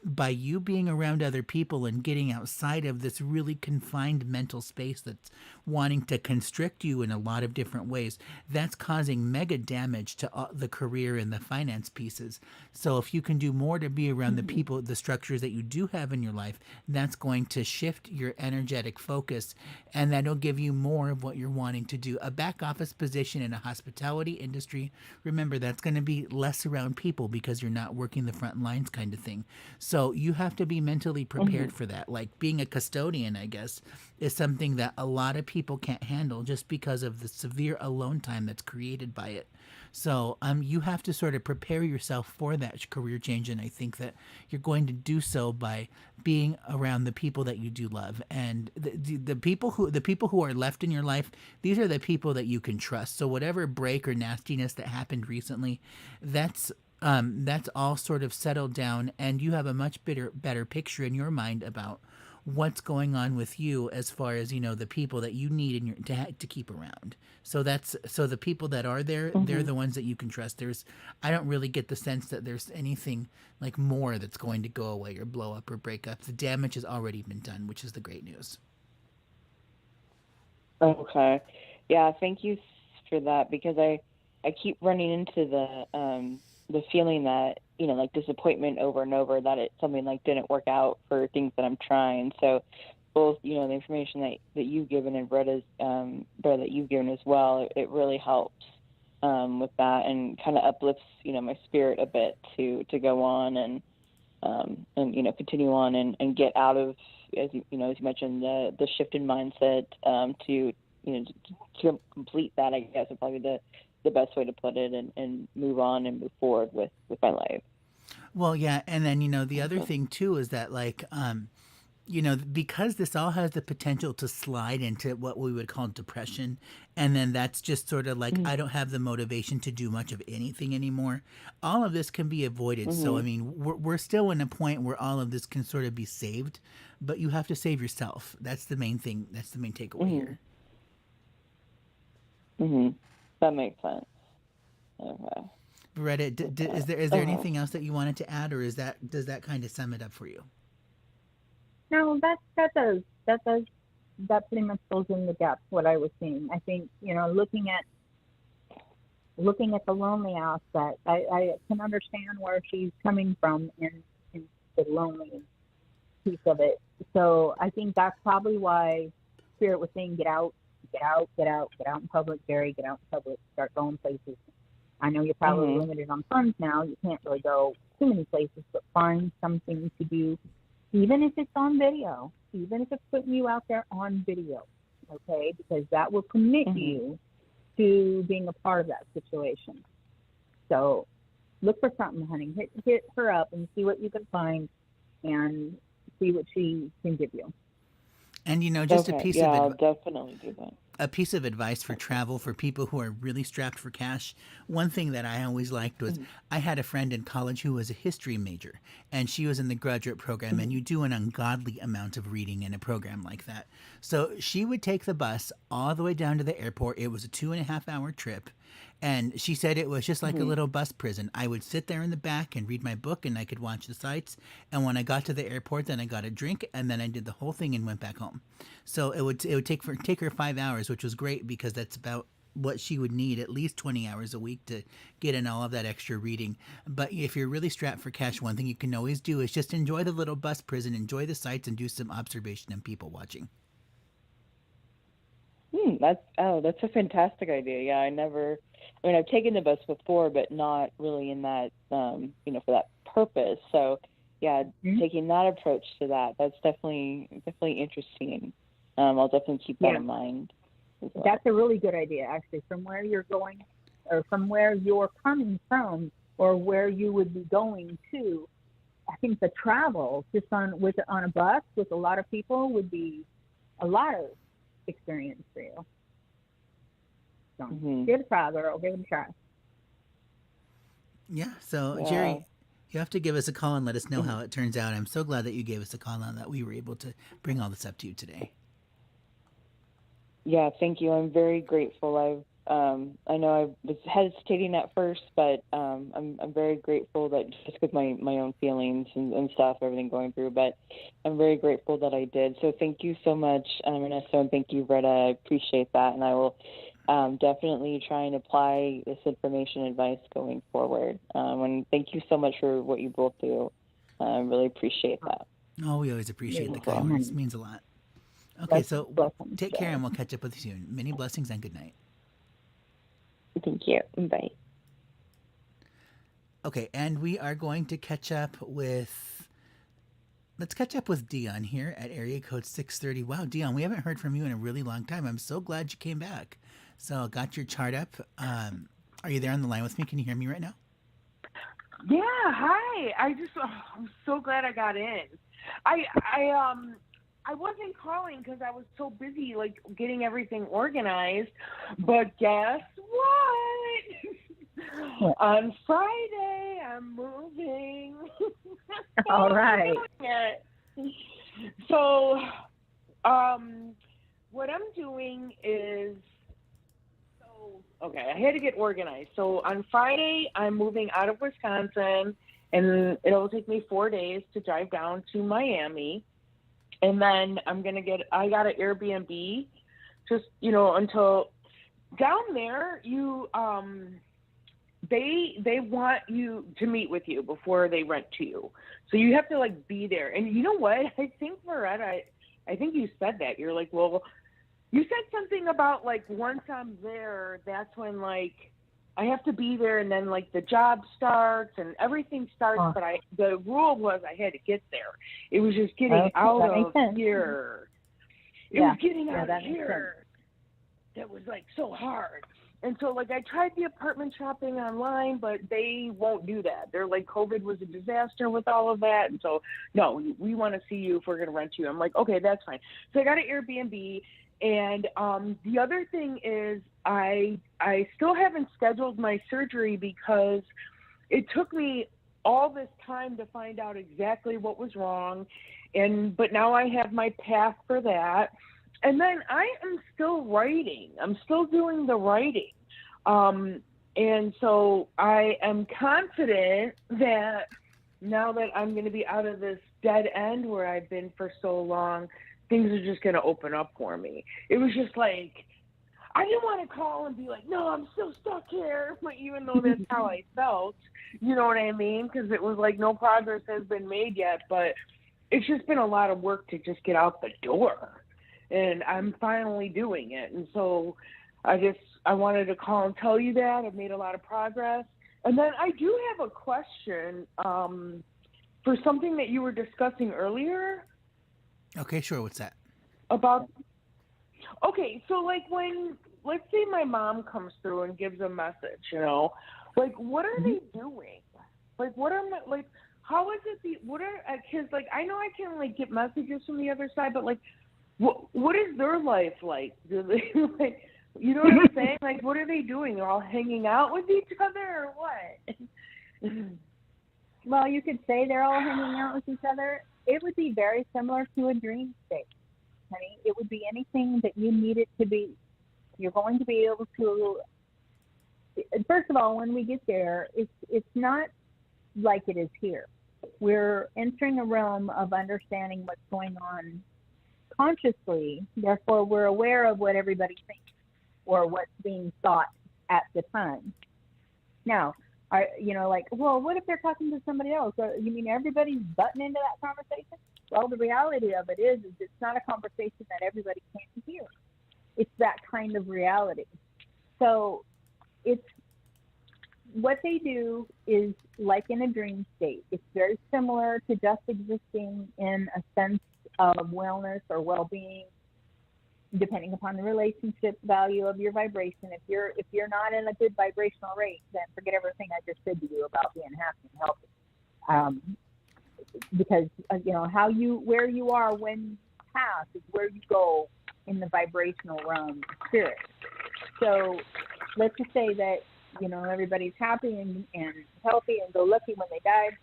by you being around other people and getting outside of this really confined mental space that's wanting to constrict you in a lot of different ways, that's causing mega damage to the career and the finance pieces. So if you can do more to be around the people, the structures that you do have in your life, that's going to shift your energetic focus, and that'll give you more of what you're wanting to do. A back office position in a hospitality industry, remember, that's going to be less around people because you're not working the front lines, kind of thing. So you have to be mentally prepared for that. Like being a custodian, I guess, is something that a lot of people can't handle just because of the severe alone time that's created by it. So you have to sort of prepare yourself for that career change, and I think that you're going to do so by being around the people that you do love, and the people who are left in your life. These are the people that you can trust. So whatever break or nastiness that happened recently, that's all sort of settled down, and you have a much better picture in your mind about what's going on with you as far as the people that you need in to keep around. So the people that are there, they're the ones that you can trust. I don't really get the sense that there's anything like more that's going to go away or blow up or break up. The damage has already been done, which is the great news. Okay, yeah, thank you for that, because I keep running into the feeling that, like disappointment over and over, that something like didn't work out for things that I'm trying. So both, the information that you've given and Bretta's, Bretta, that you've given as well, it really helps with that, and kind of uplifts, my spirit a bit to go on and continue on and get out of, as you mentioned, the shift in mindset, to complete that, I guess, is probably the best way to put it, and move on and move forward with my life. Well, yeah, and then the other thing too is that because this all has the potential to slide into what we would call depression, and then that's just sort of like, I don't have the motivation to do much of anything anymore. All of this can be avoided. So, I mean, we're still in a point where all of this can sort of be saved, but you have to save yourself. That's the main thing. That's the main takeaway here. That makes sense. Okay. Beretta, is there anything else that you wanted to add, or does that kind of sum it up for you? No, that pretty much fills in the gaps what I was seeing. I think, looking at the lonely aspect, I can understand where she's coming from in the lonely piece of it. So I think that's probably why Spirit was saying, get out in public, Jerry, get out in public, start going places. I know you're probably limited on funds now. You can't really go too many places, but find something to do, even if it's on video, even if it's putting you out there on video, okay? Because that will commit you to being a part of that situation. So look for something, honey. Hit her up and see what you can find and see what she can give you. And, just okay. a piece yeah, of I'll definitely do that. A piece of advice for travel for people who are really strapped for cash. One thing that I always liked was I had a friend in college who was a history major, and she was in the graduate program, and you do an ungodly amount of reading in a program like that. So she would take the bus all the way down to the airport. It was a 2.5-hour trip. And she said it was just like a little bus prison. I would sit there in the back and read my book, and I could watch the sights. And when I got to the airport, then I got a drink, and then I did the whole thing and went back home. So it would take her 5 hours, which was great because that's about what she would need, at least 20 hours a week to get in all of that extra reading. But if you're really strapped for cash, one thing you can always do is just enjoy the little bus prison, enjoy the sights, and do some observation and people watching. That's a fantastic idea. Yeah, I've taken the bus before, but not really in that, for that purpose. So, yeah, taking that approach to that's definitely interesting. I'll definitely keep that in mind. Well. That's a really good idea, actually. From where you're going, or from where you're coming from, or where you would be going to, I think the travel just on a bus with a lot of people would be a lot of experience for you. So give it a try, girl. Give it a try. Yeah. So Jerry, you have to give us a call and let us know how it turns out. I'm so glad that you gave us a call and that we were able to bring all this up to you today. Yeah, thank you. I'm very grateful. I know I was hesitating at first, but I'm very grateful that just with my own feelings and stuff, everything going through, but I'm very grateful that I did. So thank you so much, Vanessa, and thank you, Bretta. I appreciate that, and I will definitely try and apply this information and advice going forward. And thank you so much for what you both do. I really appreciate that. Oh, we always appreciate the kind words. It means a lot. Okay, so take care, and we'll catch up with you soon. Many blessings and good night. Thank you. Bye. Okay, and we are going to catch up with... Let's catch up with Dion here at area code 630. Wow, Dion, we haven't heard from you in a really long time. I'm so glad you came back. So I got your chart up. Are you there on the line with me? Can you hear me right now? Yeah, hi. I'm so glad I got in. I wasn't calling because I was so busy, like, getting everything organized. But guess what? On Friday, I'm moving. All right. So, what I'm doing is, I had to get organized. So on Friday, I'm moving out of Wisconsin, and it'll take me 4 days to drive down to Miami. And then I got an Airbnb just, until down there, they want you to meet with you before they rent to you. So you have to, like, be there. And you know what? I think Loretta I think you said that. You're like, well, you said something about like once I'm there, that's when like I have to be there, and then like the job starts and everything starts. But the rule was I had to get there. It was just getting out of here. It was getting out of here that was like so hard. And so like I tried the apartment shopping online, but they won't do that. They're like, COVID was a disaster with all of that. And so, no, we want to see you if we're going to rent you. I'm like, okay, that's fine. So I got an Airbnb. And the other thing is I still haven't scheduled my surgery because it took me all this time to find out exactly what was wrong. But now I have my path for that. And then I am still writing. I'm still doing the writing. And so I am confident that now that I'm going to be out of this dead end where I've been for so long, things are just going to open up for me. It was just like, I didn't want to call and be like, no, I'm still stuck here, but even though that's how I felt, you know what I mean? Because it was like no progress has been made yet, but it's just been a lot of work to just get out the door. And I'm finally doing it. And so I wanted to call and tell you that. I've made a lot of progress. And then I do have a question for something that you were discussing earlier. Okay, sure. What's that? Okay, so like when, let's say my mom comes through and gives a message, you know, like what are they doing? Like how is it, because like I know I can like get messages from the other side, but like what is their life like? Do they like, you know what I'm saying? Like what are they doing? They're all hanging out with each other or what? Well, you could say they're all hanging out with each other. It would be very similar to a dream state, honey. It would be anything that you need it to be. You're going to be able to, first of all, when we get there, it's not like it is here. We're entering a realm of understanding what's going on consciously. Therefore, we're aware of what everybody thinks or what's being thought at the time. Now, like, well, what if they're talking to somebody else? You mean everybody's butting into that conversation? Well, the reality of it is it's not a conversation that everybody can hear. It's that kind of reality. So it's what they do is like in a dream state. It's very similar to just existing in a sense of wellness or well-being, depending upon the relationship value of your vibration. If you're not in a good vibrational rate, then forget everything I just said to you about being happy and healthy. Because where you are when you pass is where you go in the vibrational realm of spirit. So let's just say that everybody's happy and healthy and go lucky when they died.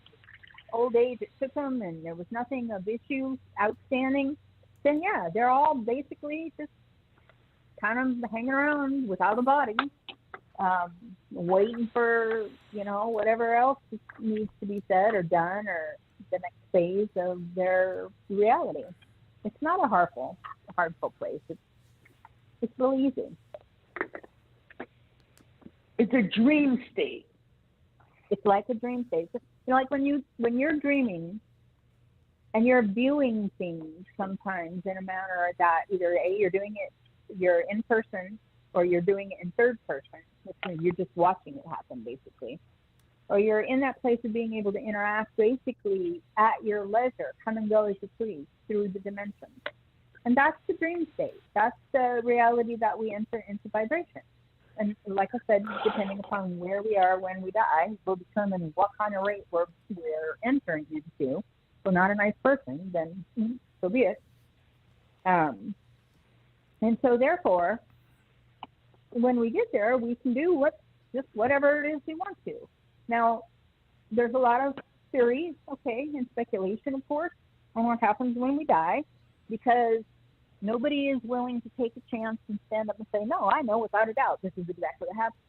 Old age, it took them, and there was nothing of issue outstanding. Then yeah, they're all basically just kind of hanging around without a body, waiting for whatever else needs to be said or done, or the next phase of their reality. It's not a harmful place. It's really easy. It's a dream state. It's like a dream state. Like when you're dreaming and you're viewing things sometimes in a manner that either you're in person, or you're doing it in third person, which means you're just watching it happen basically. Or you're in that place of being able to interact basically at your leisure, come and go as you please through the dimensions. And that's the dream state. That's the reality that we enter into vibration. And like I said, depending upon where we are when we die, will determine what kind of rate we're entering into. If we're not a nice person, then so be it. And so therefore, when we get there, we can do just whatever it is we want to. Now, there's a lot of theories, and speculation, of course, on what happens when we die, because nobody is willing to take a chance and stand up and say, no, I know without a doubt this is exactly what happened,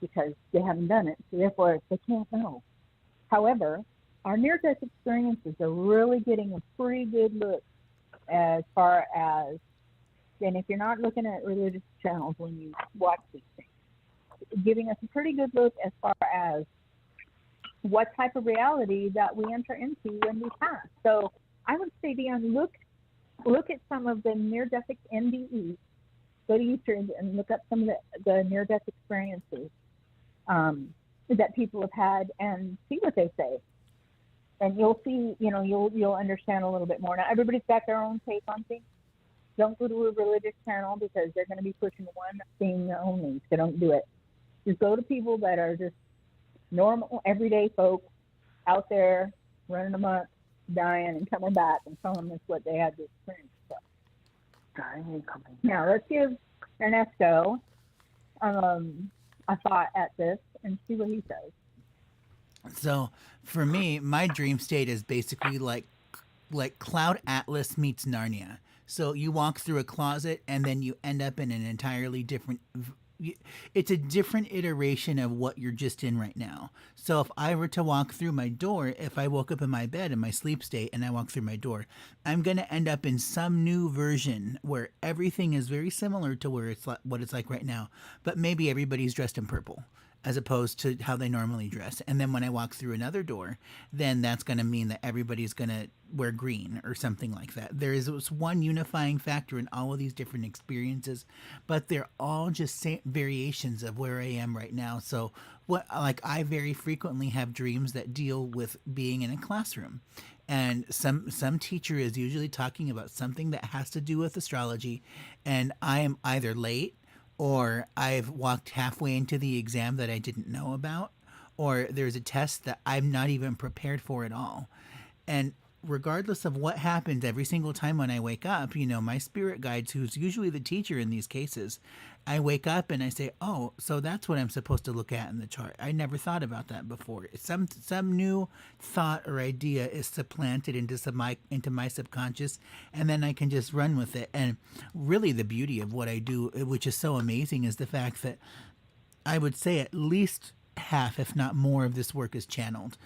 because they haven't done it, so therefore they can't know. However, our near-death experiences are really getting a pretty good look as far as, and if you're not looking at religious channels when you watch these things, giving us a pretty good look as far as what type of reality that we enter into when we pass. So I would say be on look at some of the near-death NDEs. Go to YouTube and look up some of the near-death experiences that people have had and see what they say. And you'll see, you'll understand a little bit more. Now, everybody's got their own take on things. Don't go to a religious channel because they're going to be pushing one thing only. So don't do it. Just go to people that are just normal, everyday folks out there running amok, dying, and coming back and telling us what they had to experience. So, Dying and coming. now, let's give Ernesto a thought at this and see what he says. So for me, my dream state is basically like Cloud Atlas meets Narnia. So you walk through a closet and then you end up in an entirely different. It's a different iteration of what you're just in right now. So if I were to walk through my door, if I woke up in my bed in my sleep state and I walk through my door, I'm going to end up in some new version where everything is very similar to where it's what it's like right now, but maybe everybody's dressed in purple as opposed to how they normally dress. And then when I walk through another door, then that's going to mean that everybody's going to wear green or something like that. There is this one unifying factor in all of these different experiences, but they're all just variations of where I am right now. So I very frequently have dreams that deal with being in a classroom. And some teacher is usually talking about something that has to do with astrology, and I am either late or I've walked halfway into the exam that I didn't know about, or there's a test that I'm not even prepared for at all. And regardless of what happens every single time when I wake up, my spirit guides, who's usually the teacher in these cases, I wake up and I say, oh, so that's what I'm supposed to look at in the chart. I never thought about that before. Some new thought or idea is supplanted into my subconscious, and then I can just run with it. And really the beauty of what I do, which is so amazing, is the fact that I would say at least half, if not more, of this work is channeled.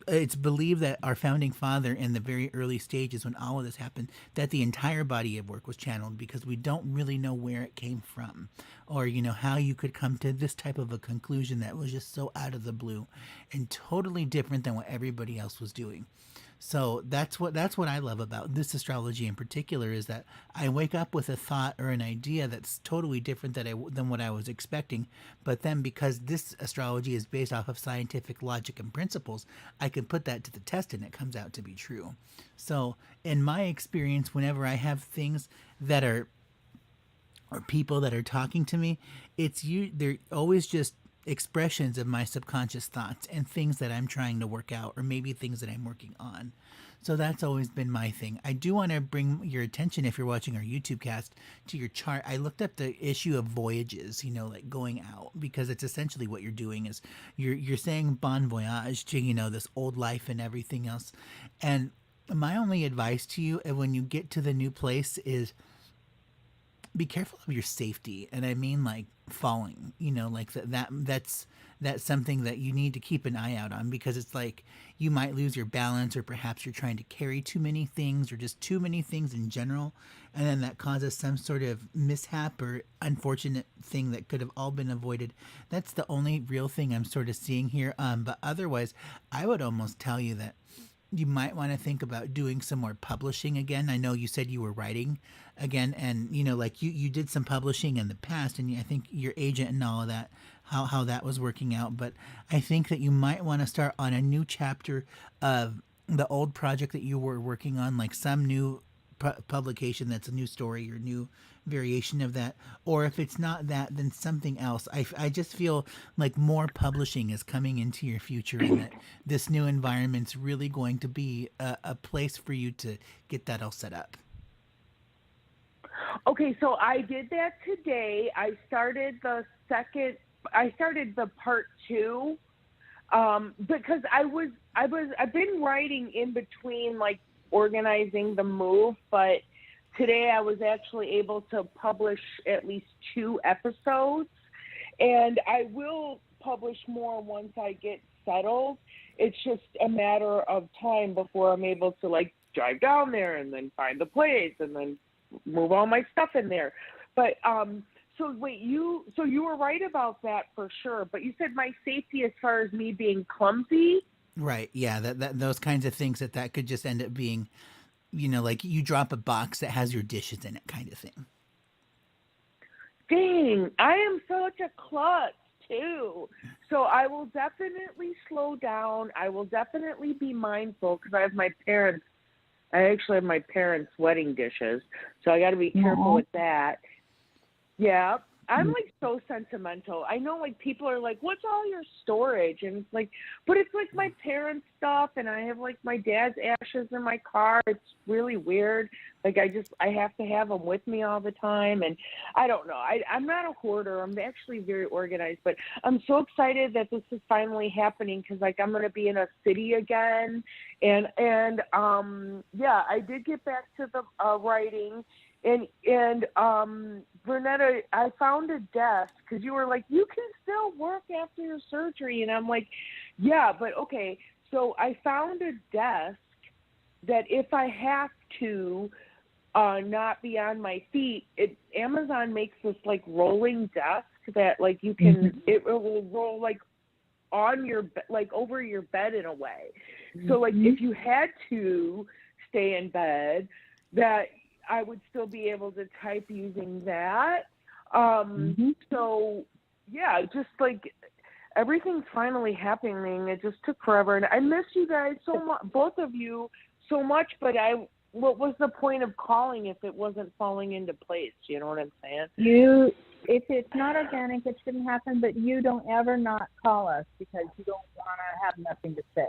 It's believed that our founding father, in the very early stages when all of this happened, that the entire body of work was channeled, because we don't really know where it came from, or how you could come to this type of a conclusion that was just so out of the blue and totally different than what everybody else was doing. So that's what I love about this astrology in particular, is that I wake up with a thought or an idea that's totally different than what I was expecting. But then, because this astrology is based off of scientific logic and principles, I can put that to the test and it comes out to be true. So in my experience, whenever I have things that are, or people that are talking to me, they're always just expressions of my subconscious thoughts and things that I'm trying to work out, or maybe things that I'm working on. So that's always been my thing. I do want to bring your attention, if you're watching our YouTube cast, to your chart. I looked up the issue of voyages, like going out, because it's essentially what you're doing is you're saying bon voyage to, this old life and everything else. And my only advice to you when you get to the new place is be careful of your safety. And I mean, like falling, like that's something that you need to keep an eye out on, because it's like you might lose your balance, or perhaps you're trying to carry too many things, or just too many things in general, and then that causes some sort of mishap or unfortunate thing that could have all been avoided. That's the only real thing I'm sort of seeing here. But otherwise, I would almost tell you that you might want to think about doing some more publishing again. I know you said you were writing again, and like you did some publishing in the past, and I think your agent and all of that, how that was working out. But I think that you might want to start on a new chapter of the old project that you were working on, like some new publication that's a new story or new variation of that. Or if it's not that, then something else. I just feel like more publishing is coming into your future, and that this new environment's really going to be a place for you to get that all set up. Okay, so I did that today. I started the part 2, because I've been writing in between, like organizing the move, but today I was actually able to publish at least 2 episodes, and I will publish more once I get settled. It's just a matter of time before I'm able to like drive down there and then find the place and then move all my stuff in there. But so wait, you were right about that for sure, but you said my safety as far as me being clumsy. Right. Yeah. That those kinds of things that could just end up being like you drop a box that has your dishes in it, kind of thing. Dang, I am such a klutz too. So I will definitely slow down. I will definitely be mindful because I actually have my parents' wedding dishes, so I got to be careful with that. Yeah, I'm like so sentimental. I know like people are like, "What's all your storage?" And it's like, but it's like my parents' stuff, and I have like my dad's ashes in my car. It's really weird. Like I have to have them with me all the time, and I don't know. I'm not a hoarder. I'm actually very organized, but I'm so excited that this is finally happening because like I'm gonna be in a city again, and yeah, I did get back to the writing. And Vernetta, I found a desk because you were like, you can still work after your surgery. And I'm like, yeah, but okay. So I found a desk that if I have to not be on my feet, Amazon makes this like rolling desk that like you can, it will roll like on your, like over your bed in a way. So like if you had to stay in bed, that I would still be able to type using that. So yeah, just like everything's finally happening. It just took forever, and I miss you guys so much, both of you so much. But what was the point of calling if it wasn't falling into place? You know what I'm saying? If it's not organic, it shouldn't happen. But you don't ever not call us because you don't want to have nothing to say.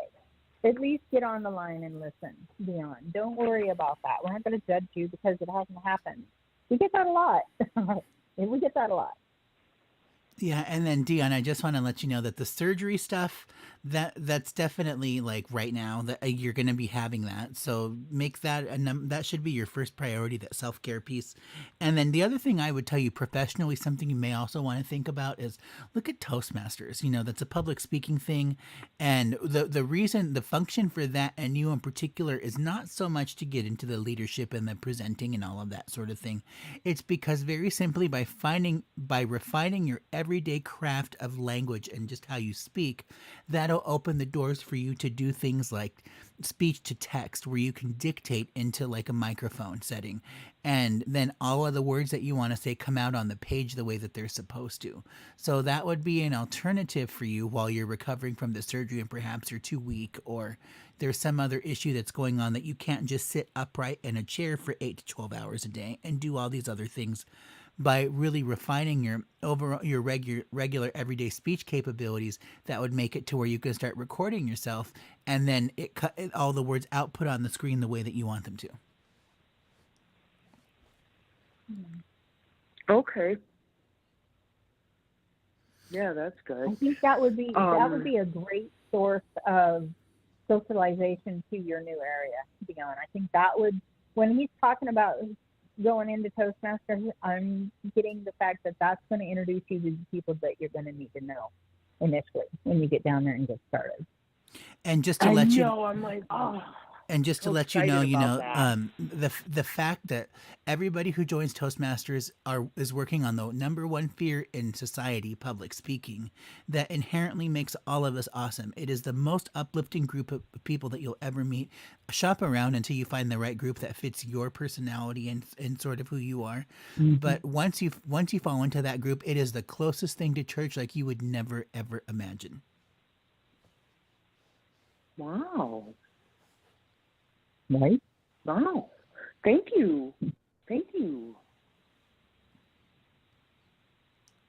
At least get on the line and listen, Dion. Don't worry about that. We're not going to judge you because it hasn't happened. We get that a lot. We get that a lot. Yeah, and then Dion, I just want to let you know that the surgery stuff, that's definitely like right now that you're going to be having that. So make that that should be your first priority, that self-care piece. And then the other thing I would tell you professionally, something you may also want to think about is look at Toastmasters. That's a public speaking thing, and the function for that and you in particular is not so much to get into the leadership and the presenting and all of that sort of thing. It's because very simply by refining your everyday craft of language and just how you speak, that'll open the doors for you to do things like speech to text, where you can dictate into like a microphone setting, and then all of the words that you want to say come out on the page the way that they're supposed to. So that would be an alternative for you while you're recovering from the surgery and perhaps you're too weak, or there's some other issue that's going on that you can't just sit upright in a chair for 8 to 12 hours a day and do all these other things. By really refining your regular everyday speech capabilities, that would make it to where you can start recording yourself, and then all the words output on the screen the way that you want them to. Okay. Yeah, that's good. I think that would be a great source of socialization to your new area, Dion. I think that would, when he's talking about going into Toastmasters, I'm getting the fact that that's going to introduce you to the people that you're going to need to know initially when you get down there and get started. And just to let you know, I'm like, oh. And just to So let you know, excited the fact that everybody who joins Toastmasters is working on the number one fear in society, public speaking, that inherently makes all of us awesome. It is the most uplifting group of people that you'll ever meet. Shop around until you find the right group that fits your personality and sort of who you are. But once you fall into that group, it is the closest thing to church like you would never ever imagine. Wow. Right? Wow. Thank you. Thank you.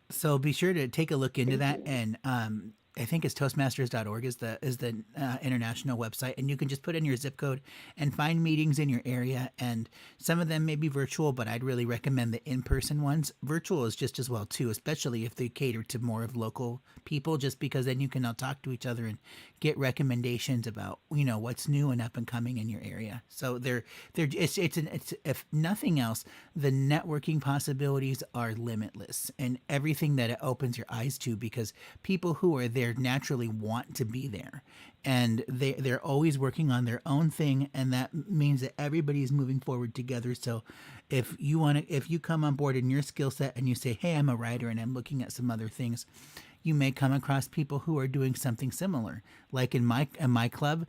So be sure to take a look into that, and I think it's toastmasters.org is the international website, and you can just put in your zip code and find meetings in your area, and some of them may be virtual, but I'd really recommend the in-person ones. Virtual is just as well too, especially if they cater to more of local people, just because then you can all talk to each other and get recommendations about what's new and up and coming in your area. So it's if nothing else, the networking possibilities are limitless, and everything that it opens your eyes to, because people who are there naturally want to be there, and they're always working on their own thing, and that means that everybody's moving forward together. So if you come on board in your skill set and you say, hey, I'm a writer and I'm looking at some other things, you may come across people who are doing something similar. Like in my club,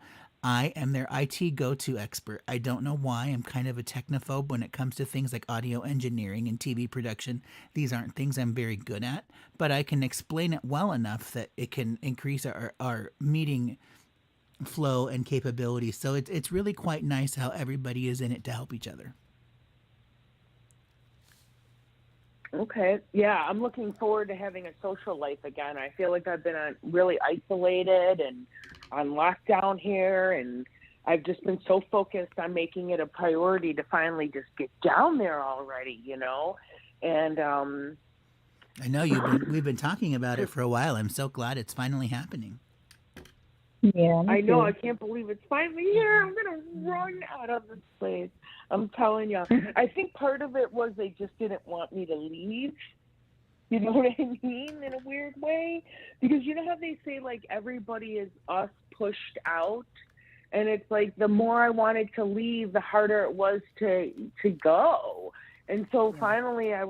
I am their IT go-to expert. I don't know why. I'm kind of a technophobe when it comes to things like audio engineering and TV production. These aren't things I'm very good at, but I can explain it well enough that it can increase our meeting flow and capabilities. So it's really quite nice how everybody is in it to help each other. Okay. Yeah, I'm looking forward to having a social life again. I feel like I've been really isolated and on lockdown here, and I've just been so focused on making it a priority to finally just get down there already, you know? And I know we've been talking about it for a while. I'm so glad it's finally happening. Yeah, me I know, too. I can't believe it's finally here. I'm going to run out of this place. I'm telling you. I think part of it was they just didn't want me to leave. You know what I mean? In a weird way. Because you know how they say, like, everybody is us pushed out? And it's like the more I wanted to leave, the harder it was to go. And so finally I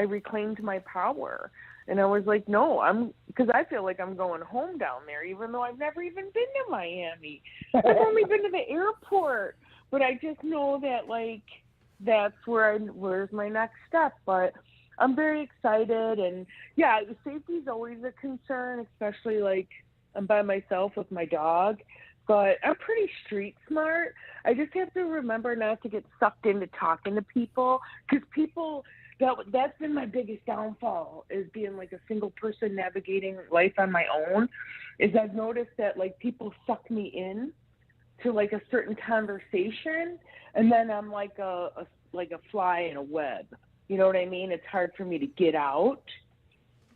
reclaimed my power. And I was like, no, because I feel like I'm going home down there, even though I've never even been to Miami. I've only been to the airport. But I just know that, like, that's where's my next step. But I'm very excited. And, yeah, safety is always a concern, especially, like, I'm by myself with my dog. But I'm pretty street smart. I just have to remember not to get sucked into talking to people, because people, that's been my biggest downfall, is being like a single person navigating life on my own, is I've noticed that, like, people suck me in to, like, a certain conversation, and then I'm like a fly in a web. You know what I mean? It's hard for me to get out.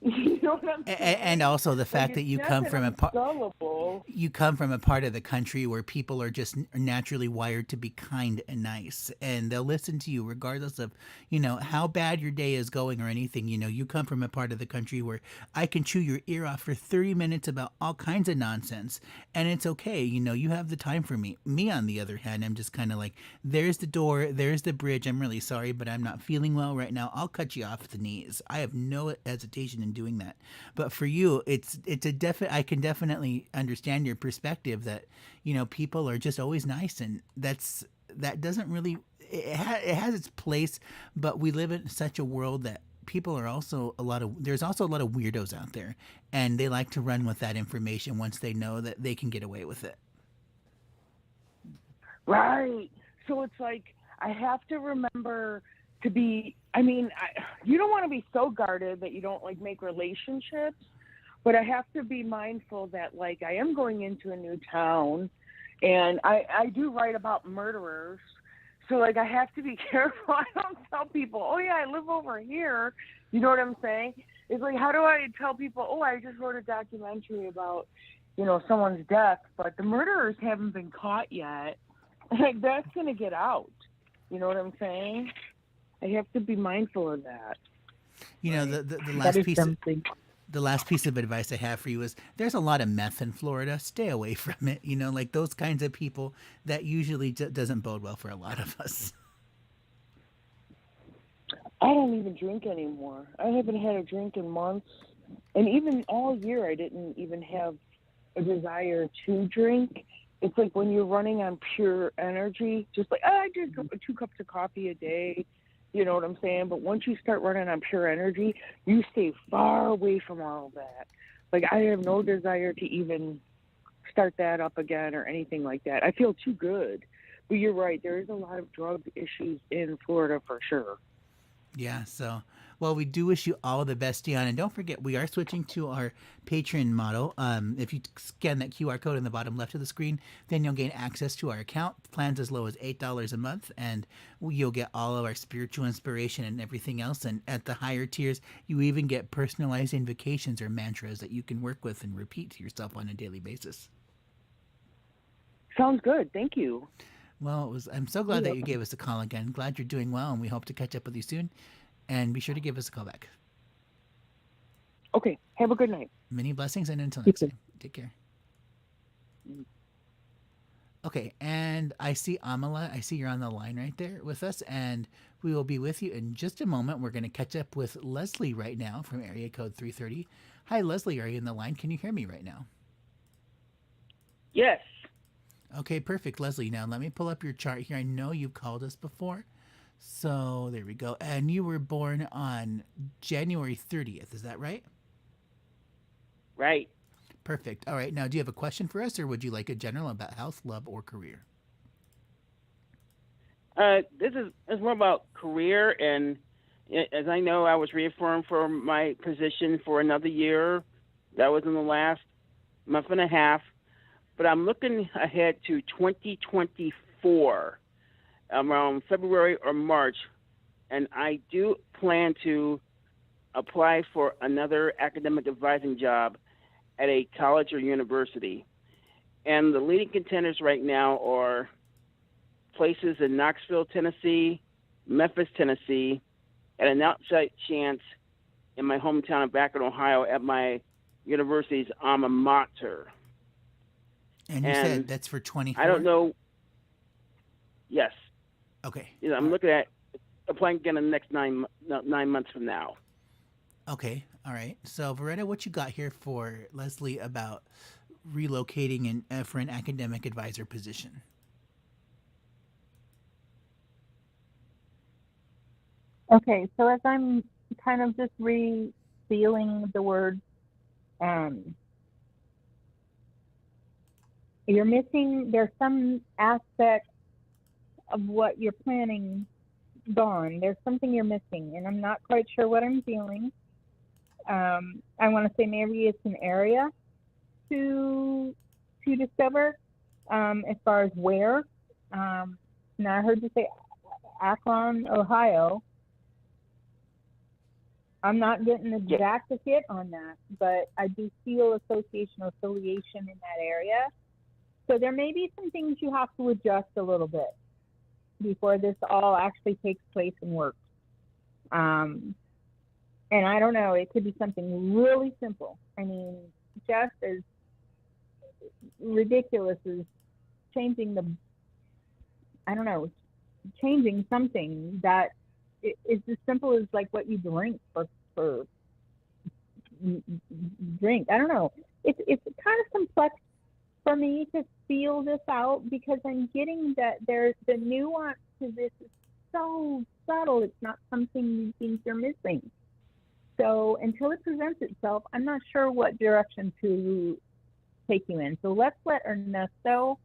You know what I'm saying? And also the fact that you come from gullible. you come from a part of the country where people are just naturally wired to be kind and nice, and they'll listen to you regardless of, how bad your day is going or anything. You come from a part of the country where I can chew your ear off for 30 minutes about all kinds of nonsense, and it's okay. You have the time for me. Me, on the other hand, I'm just kind of like, there's the door, there's the bridge. I'm really sorry, but I'm not feeling well right now. I'll cut you off at the knees. I have no hesitation in doing that. But for you, it's a I can definitely understand your perspective that, people are just always nice, and that doesn't really, it has its place, but we live in such a world that people are also there's also a lot of weirdos out there, and they like to run with that information once they know that they can get away with it. Right. So it's like, I have to remember to be, you don't want to be so guarded that you don't, like, make relationships, but I have to be mindful that, like, I am going into a new town, and I do write about murderers. So, like, I have to be careful. I don't tell people, oh, yeah, I live over here. You know what I'm saying? It's like, how do I tell people, oh, I just wrote a documentary about, someone's death, but the murderers haven't been caught yet. Like, that's going to get out. You know what I'm saying? I have to be mindful of that. The last piece of advice I have for you is, there's a lot of meth in Florida. Stay away from it. Like those kinds of people, that usually doesn't bode well for a lot of us. I don't even drink anymore. I haven't had a drink in months. And even all year, I didn't even have a desire to drink. It's like when you're running on pure energy, just like, I drink 2 cups of coffee a day. You know what I'm saying? But once you start running on pure energy, you stay far away from all of that. Like, I have no desire to even start that up again or anything like that. I feel too good. But you're right. There is a lot of drug issues in Florida for sure. Yeah, so, well, we do wish you all the best, Dion. And don't forget, we are switching to our Patreon model. If you scan that QR code in the bottom left of the screen, then you'll gain access to our account. Plans as low as $8 a month, and you'll get all of our spiritual inspiration and everything else. And at the higher tiers, you even get personalized invocations or mantras that you can work with and repeat to yourself on a daily basis. Sounds good. Thank you. Well, I'm so glad that you gave us a call again. Glad you're doing well, and we hope to catch up with you soon. And be sure to give us a call back. Okay. Have a good night. Many blessings, and until next time, take care. Okay, and I see Amala. I see you're on the line right there with us, and we will be with you in just a moment. We're going to catch up with Leslie right now from area code 330. Hi, Leslie. Are you in the line? Can you hear me right now? Yes. Okay, perfect, Leslie. Now let me pull up your chart here. I know you've called us before. So there we go. And you were born on January 30th. Is that right? Right. Perfect. All right. Now, do you have a question for us, or would you like a general about health, love, or career? This is more about career, and as I know, I was reaffirmed for my position for another year. That was in the last month and a half, but I'm looking ahead to 2024, around February or March, and I do plan to apply for another academic advising job at a college or university. And the leading contenders right now are places in Knoxville, Tennessee, Memphis, Tennessee, and an outside chance in my hometown of Akron, Ohio, at my university's alma mater. And you said that's for 24? I don't know. Yes. Okay. I'm looking at applying again in the next 9 months from now. Okay. All right. So, Veretta, what you got here for Leslie about relocating for an academic advisor position? Okay, so as I'm kind of just re-feeling the word, you're missing, there's some aspect of what you're planning gone. There's something you're missing, and I'm not quite sure what I'm feeling. I want to say maybe it's an area to discover, as far as where. Now I heard you say Akron, Ohio. I'm not getting the exact hit on that, but I do feel association or affiliation in that area. So there may be some things you have to adjust a little bit before this all actually takes place and works. And I don't know, it could be something really simple. I mean, just as ridiculous as changing changing something that is as simple as like what you drink for drink. I don't know. It's kind of complex for me to feel this out, because I'm getting that there's the nuance to this is so subtle. It's not something you think you're missing. So until it presents itself, I'm not sure what direction to take you in. So let's let Ernesto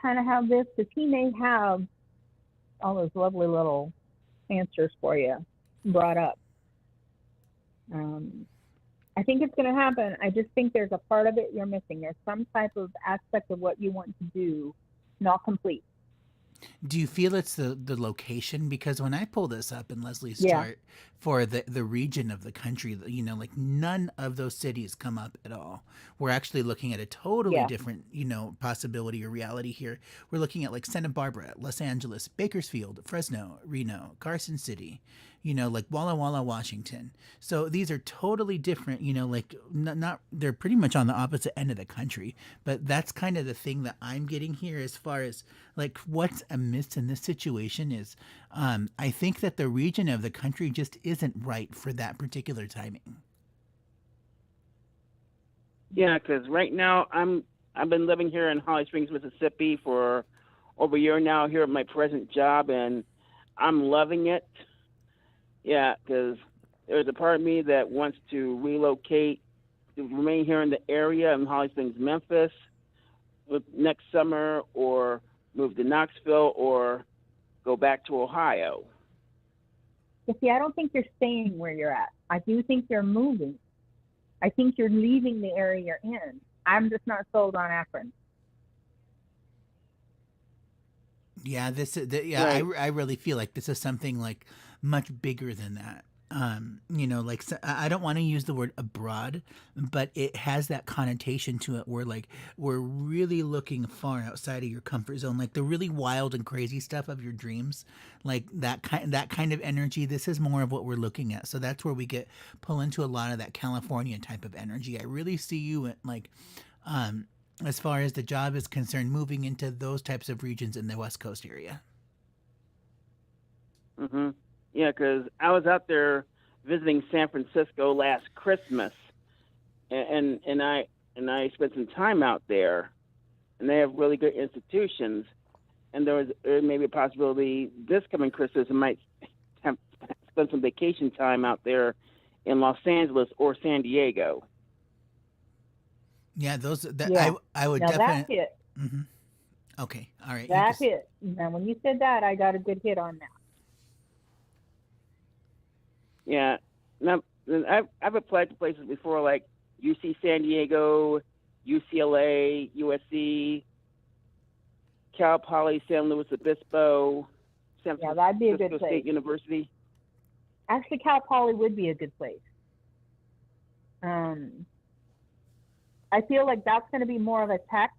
kind of have this, because he may have all those lovely little answers for you brought up. I think it's going to happen. I just think there's a part of it you're missing. There's some type of aspect of what you want to do not complete. Do you feel it's the location? Because when I pull this up in Leslie's chart for the region of the country, like none of those cities come up at all. We're actually looking at a totally different, possibility or reality here. We're looking at like Santa Barbara, Los Angeles, Bakersfield, Fresno, Reno, Carson City, like Walla Walla, Washington. So these are totally different, like not they're pretty much on the opposite end of the country. But that's kind of the thing that I'm getting here as far as like what's amiss in this situation is I think that the region of the country just isn't right for that particular timing. Yeah, because right now I've been living here in Holly Springs, Mississippi for over a year now here at my present job, and I'm loving it. Yeah, because there's a part of me that wants to relocate, to remain here in the area in Holly Springs, Memphis, next summer, or move to Knoxville, or go back to Ohio. You see, I don't think you're staying where you're at. I do think you're moving. I think you're leaving the area you're in. I'm just not sold on Akron. Yeah, Right. I really feel like this is something like much bigger tn that. Like I don't want to use the word abroad, but it has that connotation to it where like we're really looking far outside of your comfort zone, like the really wild and crazy stuff of your dreams, like that kind of energy. This is more of what we're looking at. So that's where we pull into a lot of that California type of energy. I really see you at like, as far as the job is concerned, moving into those types of regions in the West Coast area. Mm-hmm. Yeah, because I was out there visiting San Francisco last Christmas, and I spent some time out there, and they have really good institutions. And there may be a possibility this coming Christmas I might have spend some vacation time out there in Los Angeles or San Diego. Yeah, Yeah. I would Now that's definitely. it. Hmm. Okay, all right. That's it. Now, when you said that, I got a good hit on that. Yeah. Now, I've applied to places before like UC San Diego, UCLA, USC, Cal Poly San Luis Obispo, San Yeah, that'd be a Francisco good place. State University. Actually, Cal Poly would be a good place. I feel like that's going to be more of a tech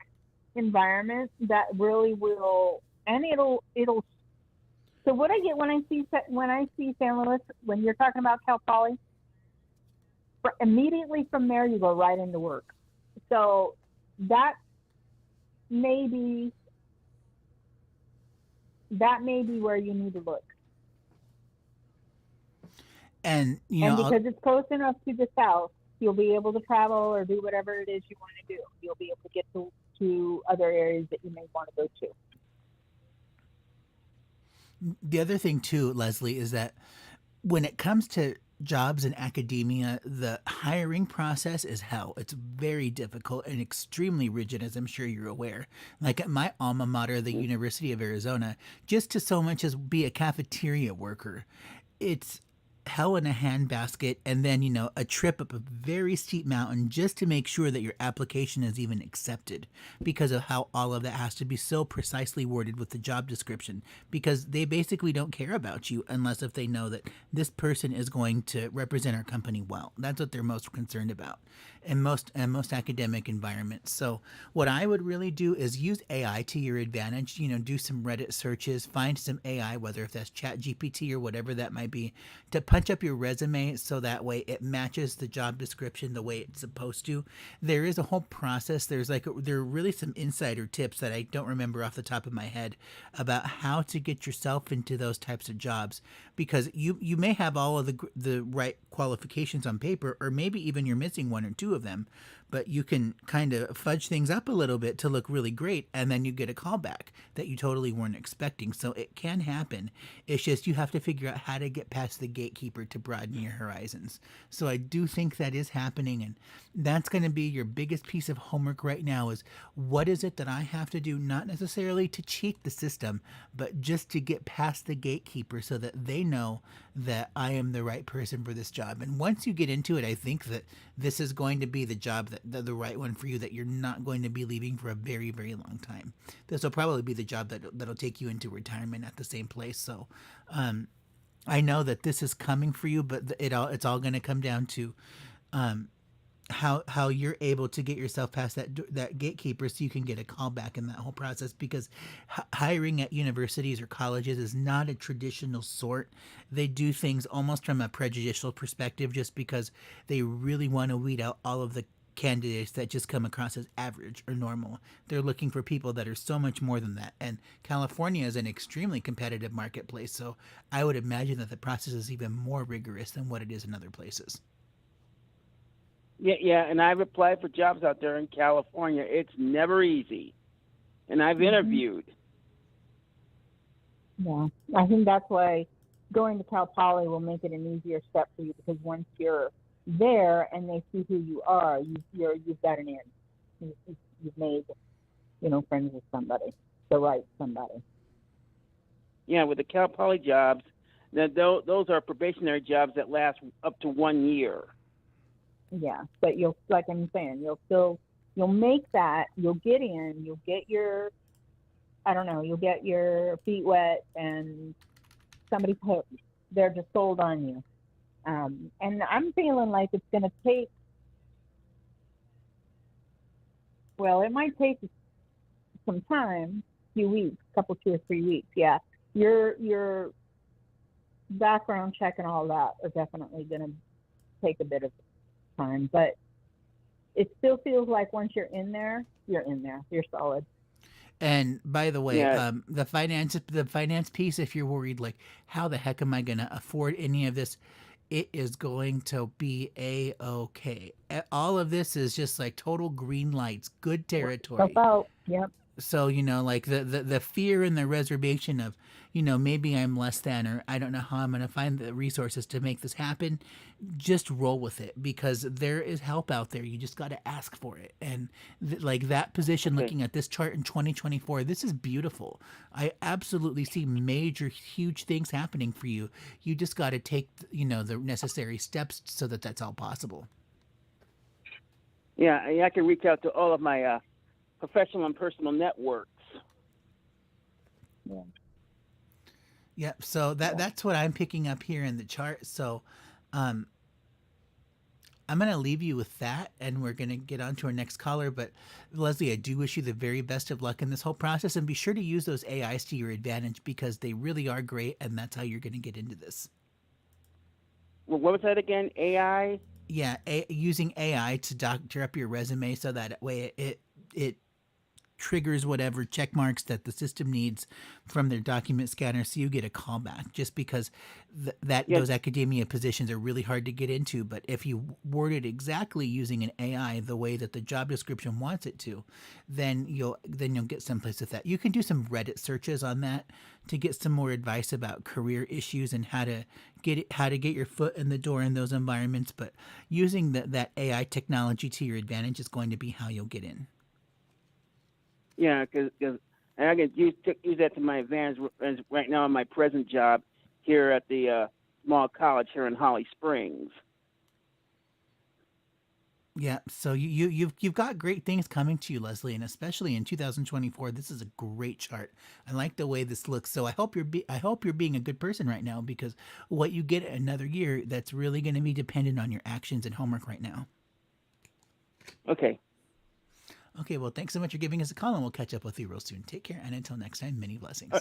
environment that really will, and it'll. So what I get when I see San Luis, when you're talking about Cal Poly, immediately from there you go right into work. So that may be where you need to look. And And because it's close enough to the south, you'll be able to travel or do whatever it is you want to do. You'll be able to get to other areas that you may want to go to. the other thing too, Leslie, is that when it comes to jobs in academia, the hiring process is hell. It's very difficult and extremely rigid, as I'm sure you're aware. Like at my alma mater, the University of Arizona, just to so much as be a cafeteria worker, it's hell in a handbasket, and then a trip up a very steep mountain just to make sure that your application is even accepted, because of how all of that has to be so precisely worded with the job description, because they basically don't care about you unless if they know that this person is going to represent our company well. That's what they're most concerned about in most academic environments. So what I would really do is use AI to your advantage. Do some Reddit searches, find some AI, whether if that's Chat GPT or whatever that might be, to punch up your resume so that way it matches the job description the way it's supposed to. There is a whole process. There are really some insider tips that I don't remember off the top of my head about how to get yourself into those types of jobs, because you may have all of the right qualifications on paper, or maybe even you're missing one or two of them, but you can kind of fudge things up a little bit to look really great, and then you get a call back that you totally weren't expecting. So it can happen. It's just you have to figure out how to get past the gatekeeper to broaden your horizons. So I do think that is happening, and that's going to be your biggest piece of homework right now is what is it that I have to do, not necessarily to cheat the system, but just to get past the gatekeeper so that they know that I am the right person for this job. And once you get into it, I think that this is going to be the job the right one for you, that you're not going to be leaving for a very, very long time. This will probably be the job that'll take you into retirement at the same place. So I know that this is coming for you, but it's all going to come down to how you're able to get yourself past that gatekeeper so you can get a call back in that whole process, because hiring at universities or colleges is not a traditional sort. They do things almost from a prejudicial perspective, just because they really want to weed out all of the candidates that just come across as average or normal. They're looking for people that are so much more than that. And California is an extremely competitive marketplace, so I would imagine that the process is even more rigorous than what it is in other places. Yeah, and I've applied for jobs out there in California. It's never easy, and I've interviewed. Yeah, I think that's why going to Cal Poly will make it an easier step for you, because once you're there and they see who you are, you've got an in. You've made friends with somebody, the right somebody. Yeah, with the Cal Poly jobs, those are probationary jobs that last up to 1 year. Yeah, but like I'm saying, you'll make that, you'll get in, you'll get your feet wet, and somebody's hooked. They're just sold on you. And I'm feeling like it's going to take, it might take some time, a few weeks, 2 or 3 weeks. Yeah, your background check and all that are definitely going to take a bit of time, but it still feels like once you're in there, you're solid. And by the way, Yeah. the finance piece, if you're worried, like, how the heck am I going to afford any of this? it is going to be a-okay. All of this is just like total green lights, good Stuff territory. out. Yep. So like the fear and the reservation of maybe I'm less than, or I don't know how I'm going to find the resources to make this happen, just roll with it, because there is help out there. You just got to ask for it. And like that position, Okay. looking at this chart in 2024, this is beautiful. I absolutely see major huge things happening for you. You just got to take the necessary steps so that that's all possible. Yeah, I can reach out to all of my professional and personal networks. Yeah. Yep. So that's what I'm picking up here in the chart. So um, I'm going to leave you with that, and we're going to get on to our next caller. But Leslie, I do wish you the very best of luck in this whole process, and be sure to use those AIs to your advantage, because they really are great, and that's how you're going to get into this. Well, what was that again? AI? Yeah, using AI to doctor up your resume so that way it triggers whatever check marks that the system needs from their document scanner, so you get a callback, just because Yeah. those academia positions are really hard to get into. But if you word it exactly using an AI the way that the job description wants it to, then you'll get someplace with that. You can do some Reddit searches on that to get some more advice about career issues and how to get your foot in the door in those environments. But using that AI technology to your advantage is going to be how you'll get in. Yeah, because I can use that to my advantage right now in my present job here at the small college here in Holly Springs. Yeah, so you've got great things coming to you, Leslie, and especially in 2024, this is a great chart. I like the way this looks. So I hope you're being a good person right now, because what you get another year, that's really going to be dependent on your actions and homework right now. Okay. Okay, well, thanks so much for giving us a call, and we'll catch up with you real soon. Take care, and until next time, many blessings.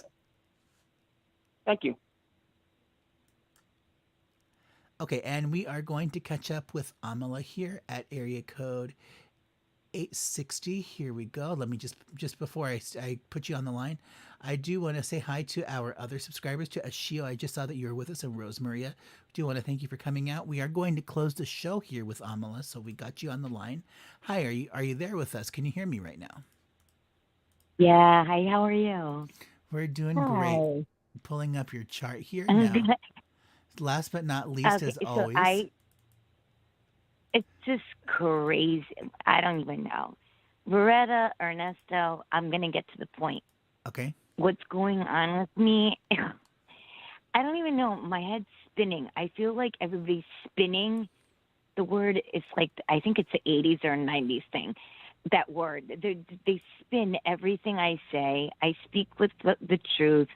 Thank you. Okay, and we are going to catch up with Amala here at area code 860. Here we go. Let me just before I put you on the line, I do want to say hi to our other subscribers, to Ashio. I just saw that you were with us, and Rosemaria. Do want to thank you for coming out. We are going to close the show here with Amala, so we got you on the line. Hi, are you there with us? Can you hear me right now? Yeah. Hi, how are you? We're doing great. Hi. Pulling up your chart here I'm now. good. Last but not least, Okay, as so always. it's just crazy. I don't even know. Loretta, Ernesto, I'm going to get to the point. Okay. What's going on with me? I don't even know. My head's spinning. I feel like everybody's spinning. The word is like, I think it's the 80s or 90s thing. That word. They spin everything I say. I speak with the truth.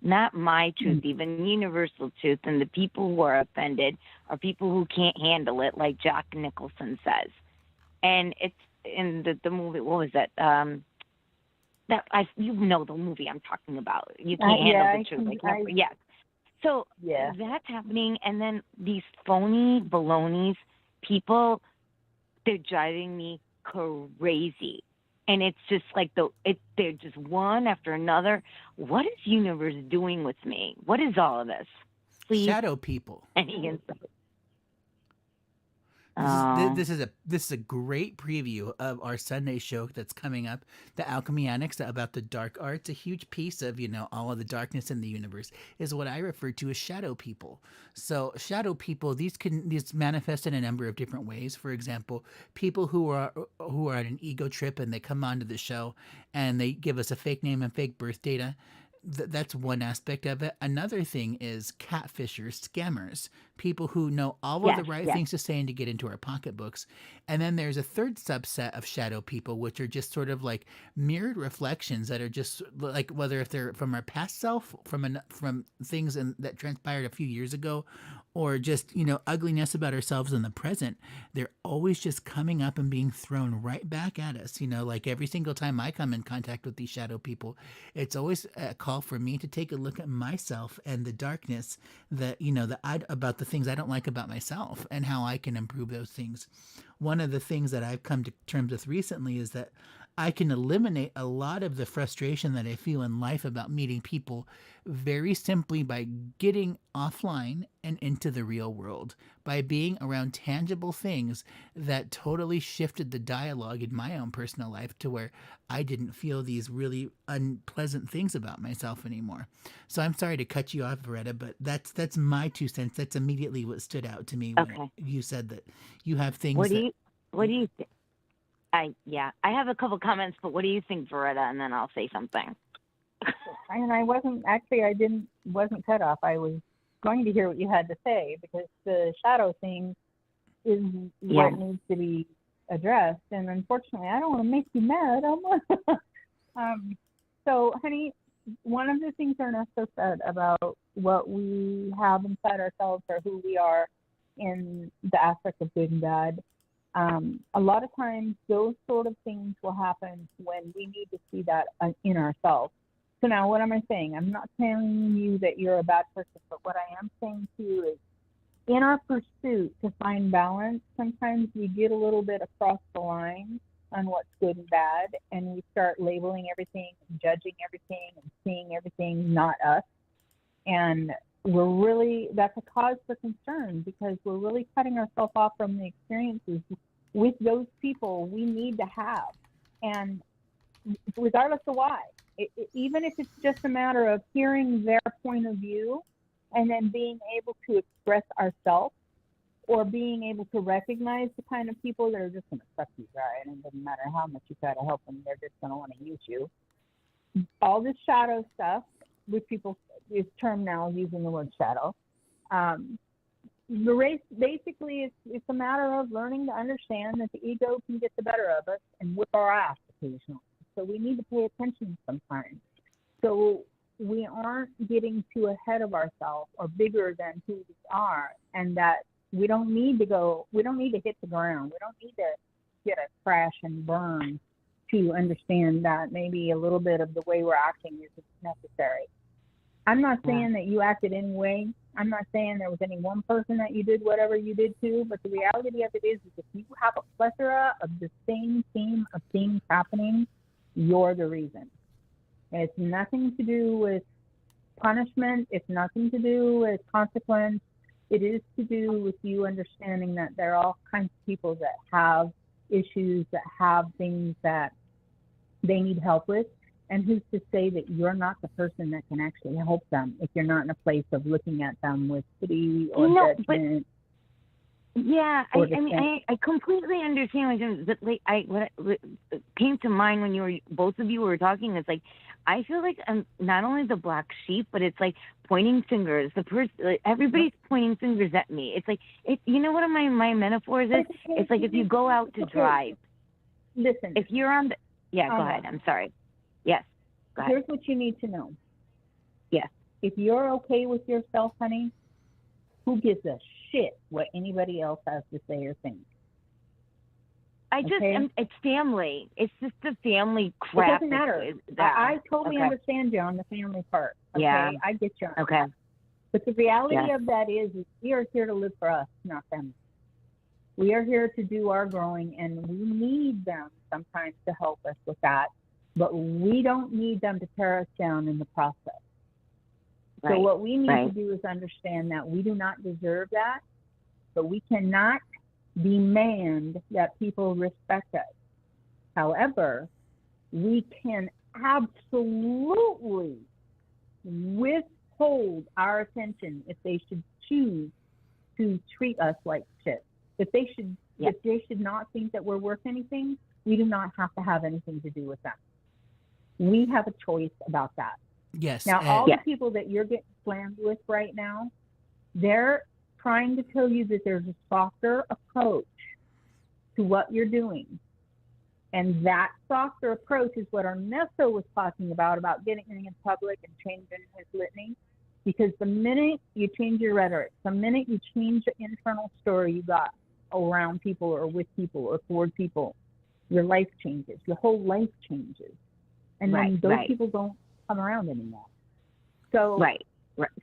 Not my truth, even universal truth. And the people who are offended are people who can't handle it, like Jack Nicholson says. And it's in the movie. What was that? You know the movie I'm talking about. You can't handle the truth. Yes. So Yeah. that's happening, and then these phony balonies people, they're driving me crazy. And it's just like they're just one after another. What is universe doing with me? What is all of this? Please. Shadow people. Any insight? This is a great preview of our Sunday show that's coming up, the Alchemy Annex, about the dark arts. A huge piece of all of the darkness in the universe is what I refer to as shadow people. So shadow people, these manifest in a number of different ways. For example, people who are on an ego trip, and they come onto the show and they give us a fake name and fake birth data. That's one aspect of it. Another thing is catfishers, scammers, people who know all of the right things to say and to get into our pocketbooks. And then there's a third subset of shadow people, which are just sort of like mirrored reflections that are just like, whether if they're from our past self, from things that transpired a few years ago, or just, ugliness about ourselves in the present. They're always just coming up and being thrown right back at us. Like every single time I come in contact with these shadow people, it's always a call for me to take a look at myself and the darkness about the things I don't like about myself, and how I can improve those things. One of the things that I've come to terms with recently is that I can eliminate a lot of the frustration that I feel in life about meeting people very simply by getting offline and into the real world, by being around tangible things that totally shifted the dialogue in my own personal life to where I didn't feel these really unpleasant things about myself anymore. So I'm sorry to cut you off, Beretta, but that's my 2 cents. That's immediately what stood out to me when Okay. you said that you have things What do that you What do you think? I have a couple comments, but what do you think, Veretta? And then I'll say something. And I wasn't cut off. I was going to hear what you had to say, because the shadow thing is Yeah. what needs to be addressed. And unfortunately, I don't want to make you mad. So, honey, one of the things Ernesto said about what we have inside ourselves, or who we are in the aspect of good and bad, a lot of times those sort of things will happen when we need to see that in ourselves. So now, what am I saying? I'm not telling you that you're a bad person, but what I am saying to you is, in our pursuit to find balance, sometimes we get a little bit across the line on what's good and bad, and we start labeling everything, and judging everything, and seeing everything not us. And that's a cause for concern, because we're really cutting ourselves off from the experiences with those people we need to have. And regardless of why, even if it's just a matter of hearing their point of view and then being able to express ourselves, or being able to recognize the kind of people that are just going to suck you dry, and it doesn't matter how much you try to help them, they're just going to want to use you. All this shadow stuff, which people is termed now using the word shadow, the race basically it's a matter of learning to understand that the ego can get the better of us and whip our ass occasionally. So we need to pay attention sometimes, so we aren't getting too ahead of ourselves or bigger than who we are, and that we don't need to hit the ground. We don't need to get a crash and burn to understand that maybe a little bit of the way we're acting is necessary. I'm not saying that you acted any way. I'm not saying there was any one person that you did whatever you did to, but the reality of it is if you have a plethora of the same theme of things happening, you're the reason. And it's nothing to do with punishment. It's nothing to do with consequence. It is to do with you understanding that there are all kinds of people that have issues, that have things that they need help with. And who's to say that you're not the person that can actually help them if you're not in a place of looking at them with pity or judgment? Yeah, I completely understand what you're saying, but like what came to mind when both of you were talking is like, I feel like I'm not only the black sheep, but it's like pointing fingers. Everybody's pointing fingers at me. It's like, you know what my metaphors is? It's like if you go out to drive. Listen. If you're on the, go ahead. I'm sorry. Yes. Go ahead. Here's what you need to know. Yes. If you're okay with yourself, honey, who gives a shit what anybody else has to say or think? It's family. It's just the family crap. It doesn't matter. I totally understand you on the family part. Okay? Yeah. I get you on that. But the reality of that is we are here to live for us, not them. We are here to do our growing, and we need them sometimes to help us with that. But we don't need them to tear us down in the process. Right. So what we need to do is understand that we do not deserve that, but we cannot demand that people respect us. However, we can absolutely withhold our attention if they should choose to treat us like shit. If they should not think that we're worth anything, we do not have to have anything to do with them. We have a choice about that. Yes. Now, all the people that you're getting slammed with right now, they're trying to tell you that there's a softer approach to what you're doing. And that softer approach is what Ernesto was talking about getting in public and changing his litany. Because the minute you change your rhetoric, the minute you change the internal story you got around people or with people or toward people, your life changes. Your whole life changes. And then those people don't come around anymore. So,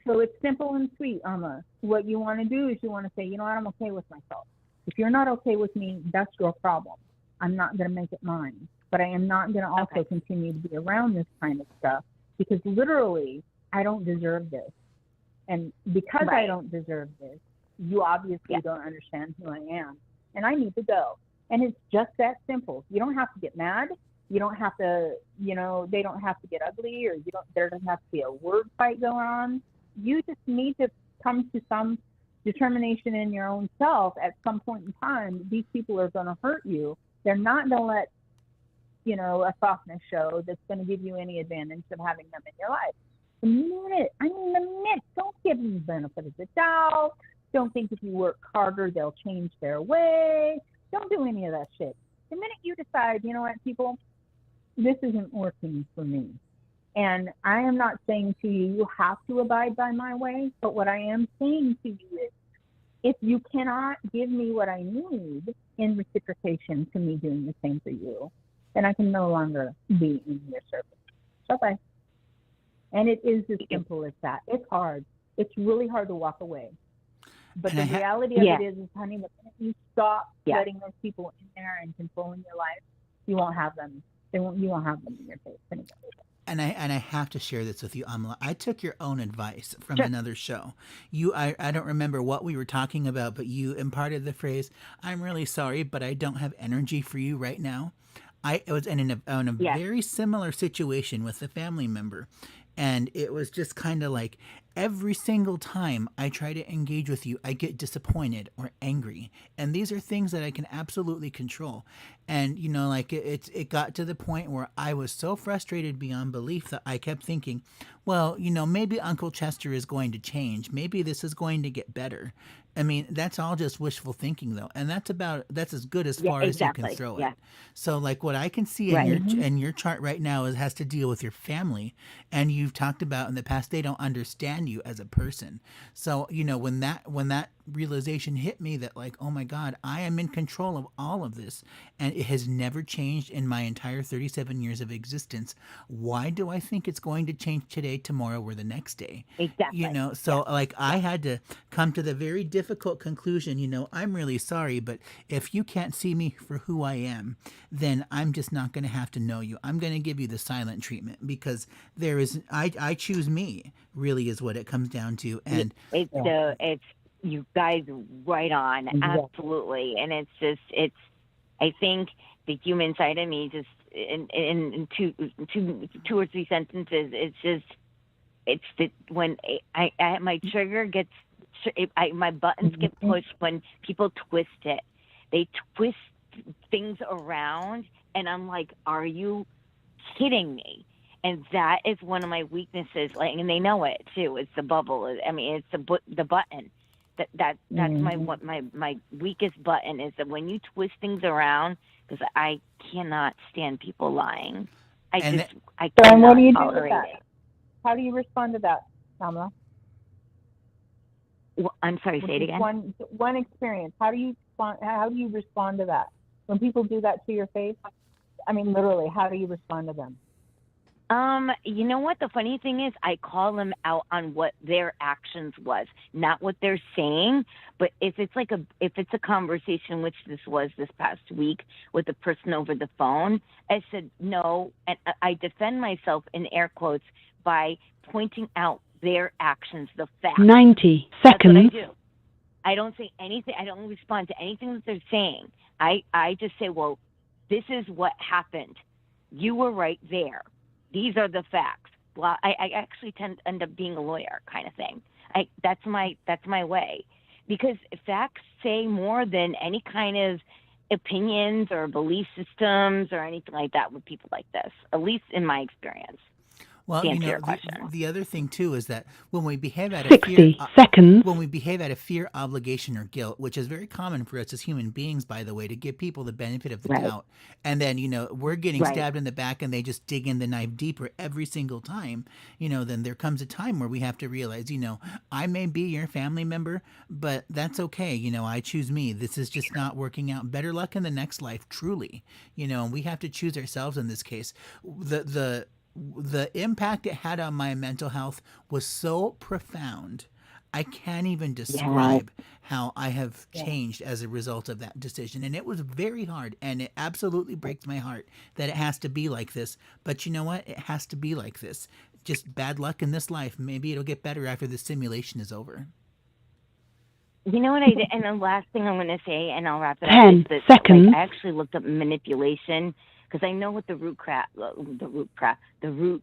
so it's simple and sweet, Irma. What you want to do is you want to say, you know what, I'm okay with myself. If you're not okay with me, that's your problem. I'm not going to make it mine. but I am not going to also continue to be around this kind of stuff because literally I don't deserve this. And because I don't deserve this, you obviously don't understand who I am. And I need to go. And it's just that simple. You don't have to get mad. You don't have to, they don't have to get ugly, or there doesn't have to be a word fight going on. You just need to come to some determination in your own self at some point in time. These people are going to hurt you. They're not going to let, a softness show that's going to give you any advantage of having them in your life. The minute, don't give them the benefit of the doubt. Don't think if you work harder, they'll change their way. Don't do any of that shit. The minute you decide, you know what, people, this isn't working for me. And I am not saying to you, you have to abide by my way. But what I am saying to you is, if you cannot give me what I need in reciprocation to me doing the same for you, then I can no longer be in your service. Bye-bye. And it is as simple as that. It's hard. It's really hard to walk away. But the reality of it is, honey, the minute you stop letting those people in there and controlling your life, you won't have them. You won't have them in your face anymore. And I have to share this with you, Amala. I took your own advice from another show. I don't remember what we were talking about, but you imparted the phrase, "I'm really sorry, but I don't have energy for you right now." I was in a very similar situation with a family member. And it was just kind of like every single time I try to engage with you, I get disappointed or angry. And these are things that I can absolutely control. And, it got to the point where I was so frustrated beyond belief that I kept thinking, well, maybe Uncle Chester is going to change. Maybe this is going to get better. I mean, that's all just wishful thinking, though. And that's as good as far as you can throw it. So, like, what I can see in your chart right now has to deal with your family. And you've talked about in the past, they don't understand you as a person. So, when that realization hit me that, like, oh my God, I am in control of all of this, and it has never changed in my entire 37 years of existence. Why do I think it's going to change today, tomorrow, or the next day? Exactly. I had to come to the very difficult conclusion, I'm really sorry, but if you can't see me for who I am, then I'm just not going to have to know you. I'm going to give you the silent treatment because I choose me, really, is what it comes down to. And it's you guys right on, absolutely. And I think the human side of me just in two or three sentences, when my trigger gets, my buttons get pushed when people twist it. They twist things around, and I'm like, are you kidding me? And that is one of my weaknesses. And they know it too. It's the bubble. I mean, it's the button. That's my weakest button is that when you twist things around, because I cannot stand people lying. I cannot what do you do with tolerate that? it. How do you respond to that, Kamala? Well, I'm sorry, say it again. One experience. How do you respond to that? When people do that to your face? I mean, literally, how do you respond to them? You know what? The funny thing is, I call them out on what their actions was, not what they're saying. But if it's a conversation, which this was this past week with the person over the phone, I said no, and I defend myself in air quotes by pointing out their actions, the facts. 90 seconds. That's what I do. I don't say anything. I don't respond to anything that they're saying. I just say, well, this is what happened. You were right there. These are the facts. Well, I actually end up being a lawyer kind of thing. That's my way, because facts say more than any kind of opinions or belief systems or anything like that with people like this, at least in my experience. Well, the other thing too is that when we behave out of 60 seconds. When we behave out of fear, obligation, or guilt, which is very common for us as human beings, by the way, to give people the benefit of the doubt, and then we're getting stabbed in the back, and they just dig in the knife deeper every single time. Then there comes a time where we have to realize, I may be your family member, but that's okay. I choose me. This is just not working out. Better luck in the next life, truly. And we have to choose ourselves in this case. The impact it had on my mental health was so profound. I can't even describe how I have changed as a result of that decision. And it was very hard, and it absolutely breaks my heart that it has to be like this. But you know what? It has to be like this. Just bad luck in this life. Maybe it'll get better after the simulation is over. You know what I did? And the last thing I'm going to say, and I'll wrap it up, 10 is that seconds. I actually looked up manipulation because I know what the root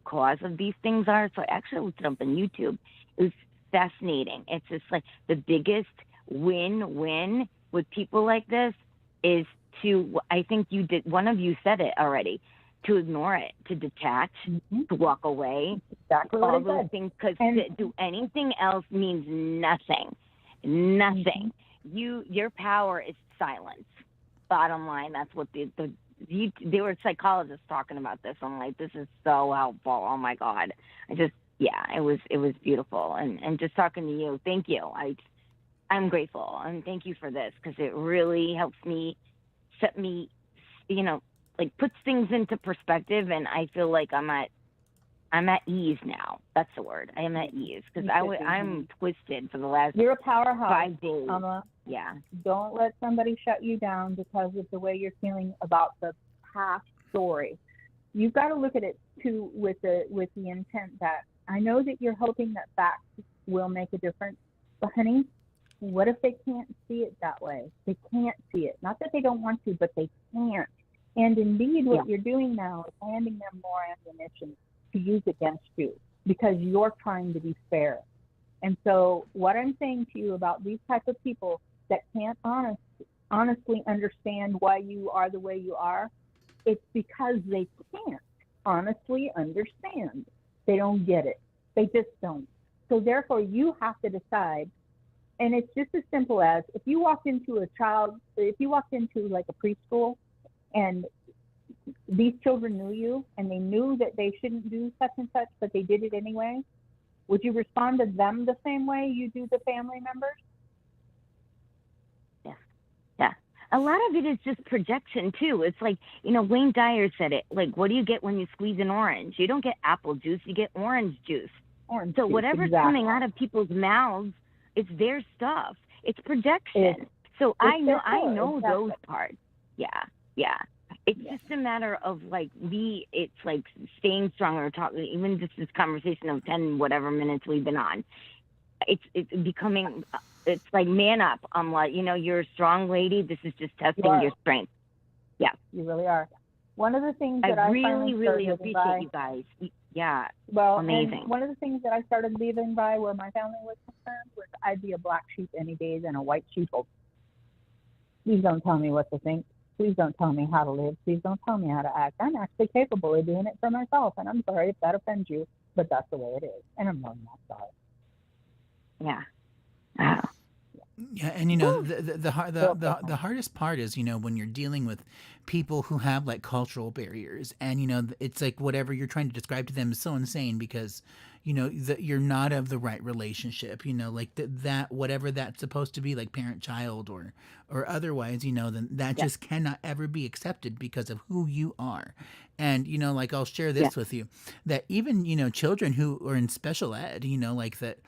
cause of these things are. So I actually looked it up on YouTube. It was fascinating. It's just like the biggest win-win with people like this is to, I think one of you said it already, to ignore it, to detach, to walk away. Exactly all what I those said. things, because to do anything else means nothing. Nothing. Your power is silence. Bottom line, that's what they were psychologists talking about this. I'm like, this is so helpful. Oh my God. It was beautiful. And just talking to you, thank you. I'm grateful, and thank you for this, because it really helps me set me, puts things into perspective, and I feel like I'm at ease now. That's the word. I am at ease, because I'm twisted for the last You're a powerhouse, 5 days. Yeah. Don't let somebody shut you down because of the way you're feeling about the past story. You've got to look at it too with the intent that I know that you're hoping that facts will make a difference, but honey, what if they can't see it that way? They can't see it. Not that they don't want to, but they can't. And indeed, what you're doing now is handing them more ammunition to use against you because you're trying to be fair. And so what I'm saying to you about these type of people that can't honestly understand why you are the way you are, it's because they can't honestly understand. They don't get it. They just don't. So therefore, you have to decide. And it's just as simple as if you walked into like a preschool and these children knew you and they knew that they shouldn't do such and such, but they did it anyway, would you respond to them the same way you do the family members? Yeah. A lot of it is just projection too. It's like, Wayne Dyer said it, like, what do you get when you squeeze an orange? You don't get apple juice, you get orange juice. So whatever's coming out of people's mouths, it's their stuff. It's projection. I know those parts. Yeah. It's just a matter of it's like staying strong or talking, even just this conversation of 10 whatever minutes we've been on. It's becoming, it's like, man up. I'm like, you're a strong lady. This is just testing your strength. Yeah. You really are. One of the things that I really appreciate you guys. Yeah. Well, amazing. And one of the things that I started living by where my family was concerned was I'd be a black sheep any day than a white sheep. Please don't tell me what to think. Please don't tell me how to live. Please don't tell me how to act. I'm actually capable of doing it for myself. And I'm sorry if that offends you, but that's the way it is. And I'm really not sorry. Yeah. Wow. Yeah, and the hardest part is when you're dealing with people who have cultural barriers, and it's like whatever you're trying to describe to them is so insane because you're not of the right relationship, that whatever that's supposed to be, like parent-child or otherwise, then that just cannot ever be accepted because of who you are. And I'll share this with you, that even children who are in special ed, that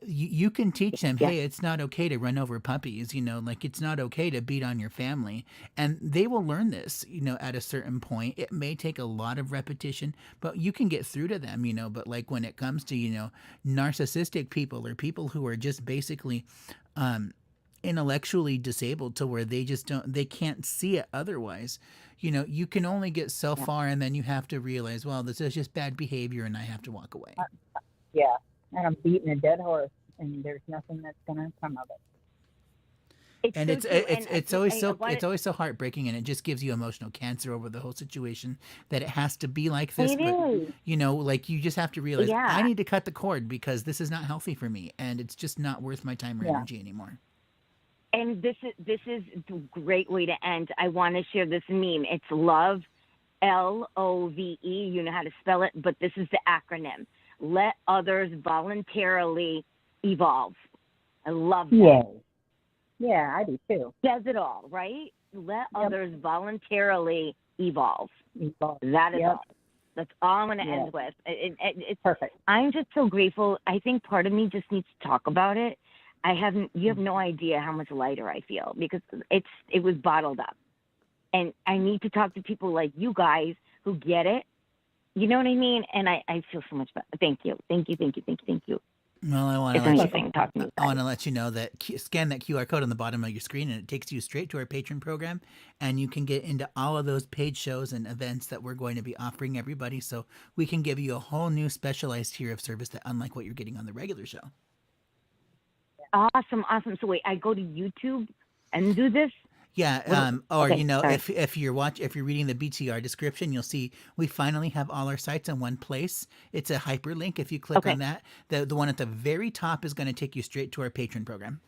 you can teach them, hey, it's not okay to run over puppies, it's not okay to beat on your family. And they will learn this, at a certain point. It may take a lot of repetition, but you can get through to them, but when it comes to, narcissistic people or people who are just basically intellectually disabled to where they can't see it otherwise, you can only get so far, and then you have to realize, well, this is just bad behavior and I have to walk away. Yeah. And I'm beating a dead horse, and there's nothing that's going to come of it. It's always so heartbreaking, and it just gives you emotional cancer over the whole situation that it has to be like this. But you just have to realize I need to cut the cord because this is not healthy for me, and it's just not worth my time or energy anymore. And this is a great way to end. I want to share this meme. It's love, LOVE. You know how to spell it, but this is the acronym. Let others voluntarily evolve. I love that. Yeah, I do too. Says it all, right? Let others voluntarily evolve. That is all. That's all I'm going to end with. It's perfect. I'm just so grateful. I think part of me just needs to talk about it You have no idea how much lighter I feel because it was bottled up. And I need to talk to people like you guys who get it. You know what I mean? And I feel so much better. Thank you. Thank you. Thank you. Thank you. Thank you. Well, I want It's to let amazing talking to you I want guys. to let you know that scan that QR code on the bottom of your screen, and it takes you straight to our patron program, and you can get into all of those paid shows and events that we're going to be offering everybody. So we can give you a whole new specialized tier of service that, unlike what you're getting on the regular show. Awesome. Awesome. So wait, I go to YouTube and do this? Yeah, or Okay, sorry. if you're reading the BTR description, you'll see we finally have all our sites in one place. It's a hyperlink. If you click Okay. on that, the one at the very top is going to take you straight to our patron program.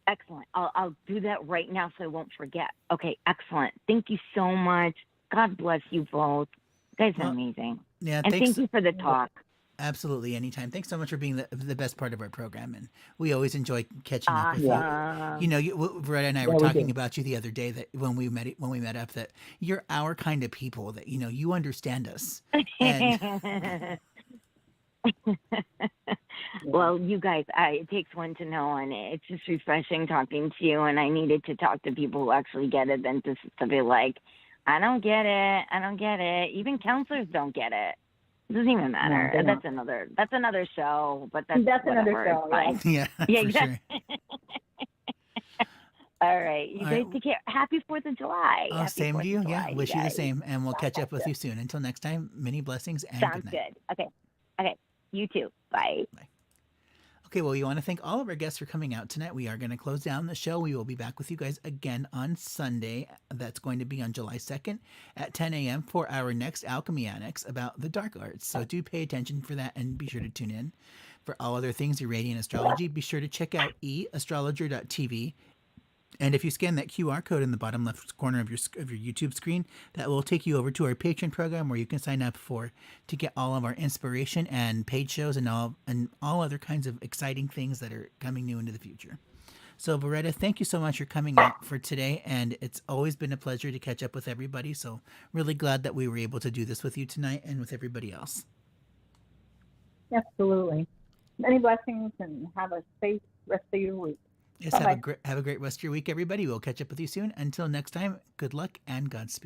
Excellent. I'll do that right now so I won't forget. Okay, excellent. Thank you so much. God bless you both. You guys are Well, amazing. Yeah, And thanks. thank you for the talk. Absolutely, anytime. Thanks so much for being the best part of our program, and we always enjoy catching up with you. Awesome. Veretta and I were talking about you the other day that when we met up, that you're our kind of people, that you understand us. And Well, you guys, it takes one to know, and it's just refreshing talking to you. And I needed to talk to people who actually get it than to be like, I don't get it. I don't get it. Even counselors don't get it. It doesn't even matter. they That's another show. But that's another whatever. show. It's fine. yeah, Yeah, for exactly. sure. All right, you All guys right. take care. Happy 4th of July. Oh, Happy same 4th to you. of Yeah, July, wish you the guys. same, and we'll catch up with you soon. Until next time, many blessings and Sounds good night. good. Okay. You too. Bye. Okay, well, we want to thank all of our guests for coming out tonight. We are going to close down the show. We will be back with you guys again on Sunday. That's going to be on July 2nd at 10 a.m. for our next Alchemy Annex about the dark arts. So do pay attention for that and be sure to tune in. For all other things Uranian Astrology, be sure to check out eastrologer.tv. And if you scan that QR code in the bottom left corner of your YouTube screen, that will take you over to our Patreon program where you can sign up to get all of our inspiration and paid shows and all other kinds of exciting things that are coming new into the future. So, Veretta, thank you so much for coming out for today, and it's always been a pleasure to catch up with everybody. So, really glad that we were able to do this with you tonight and with everybody else. Absolutely. Many blessings, and have a safe rest of your week. Yes, Bye-bye. have a great rest of your week, everybody. We'll catch up with you soon. Until next time, good luck and Godspeed.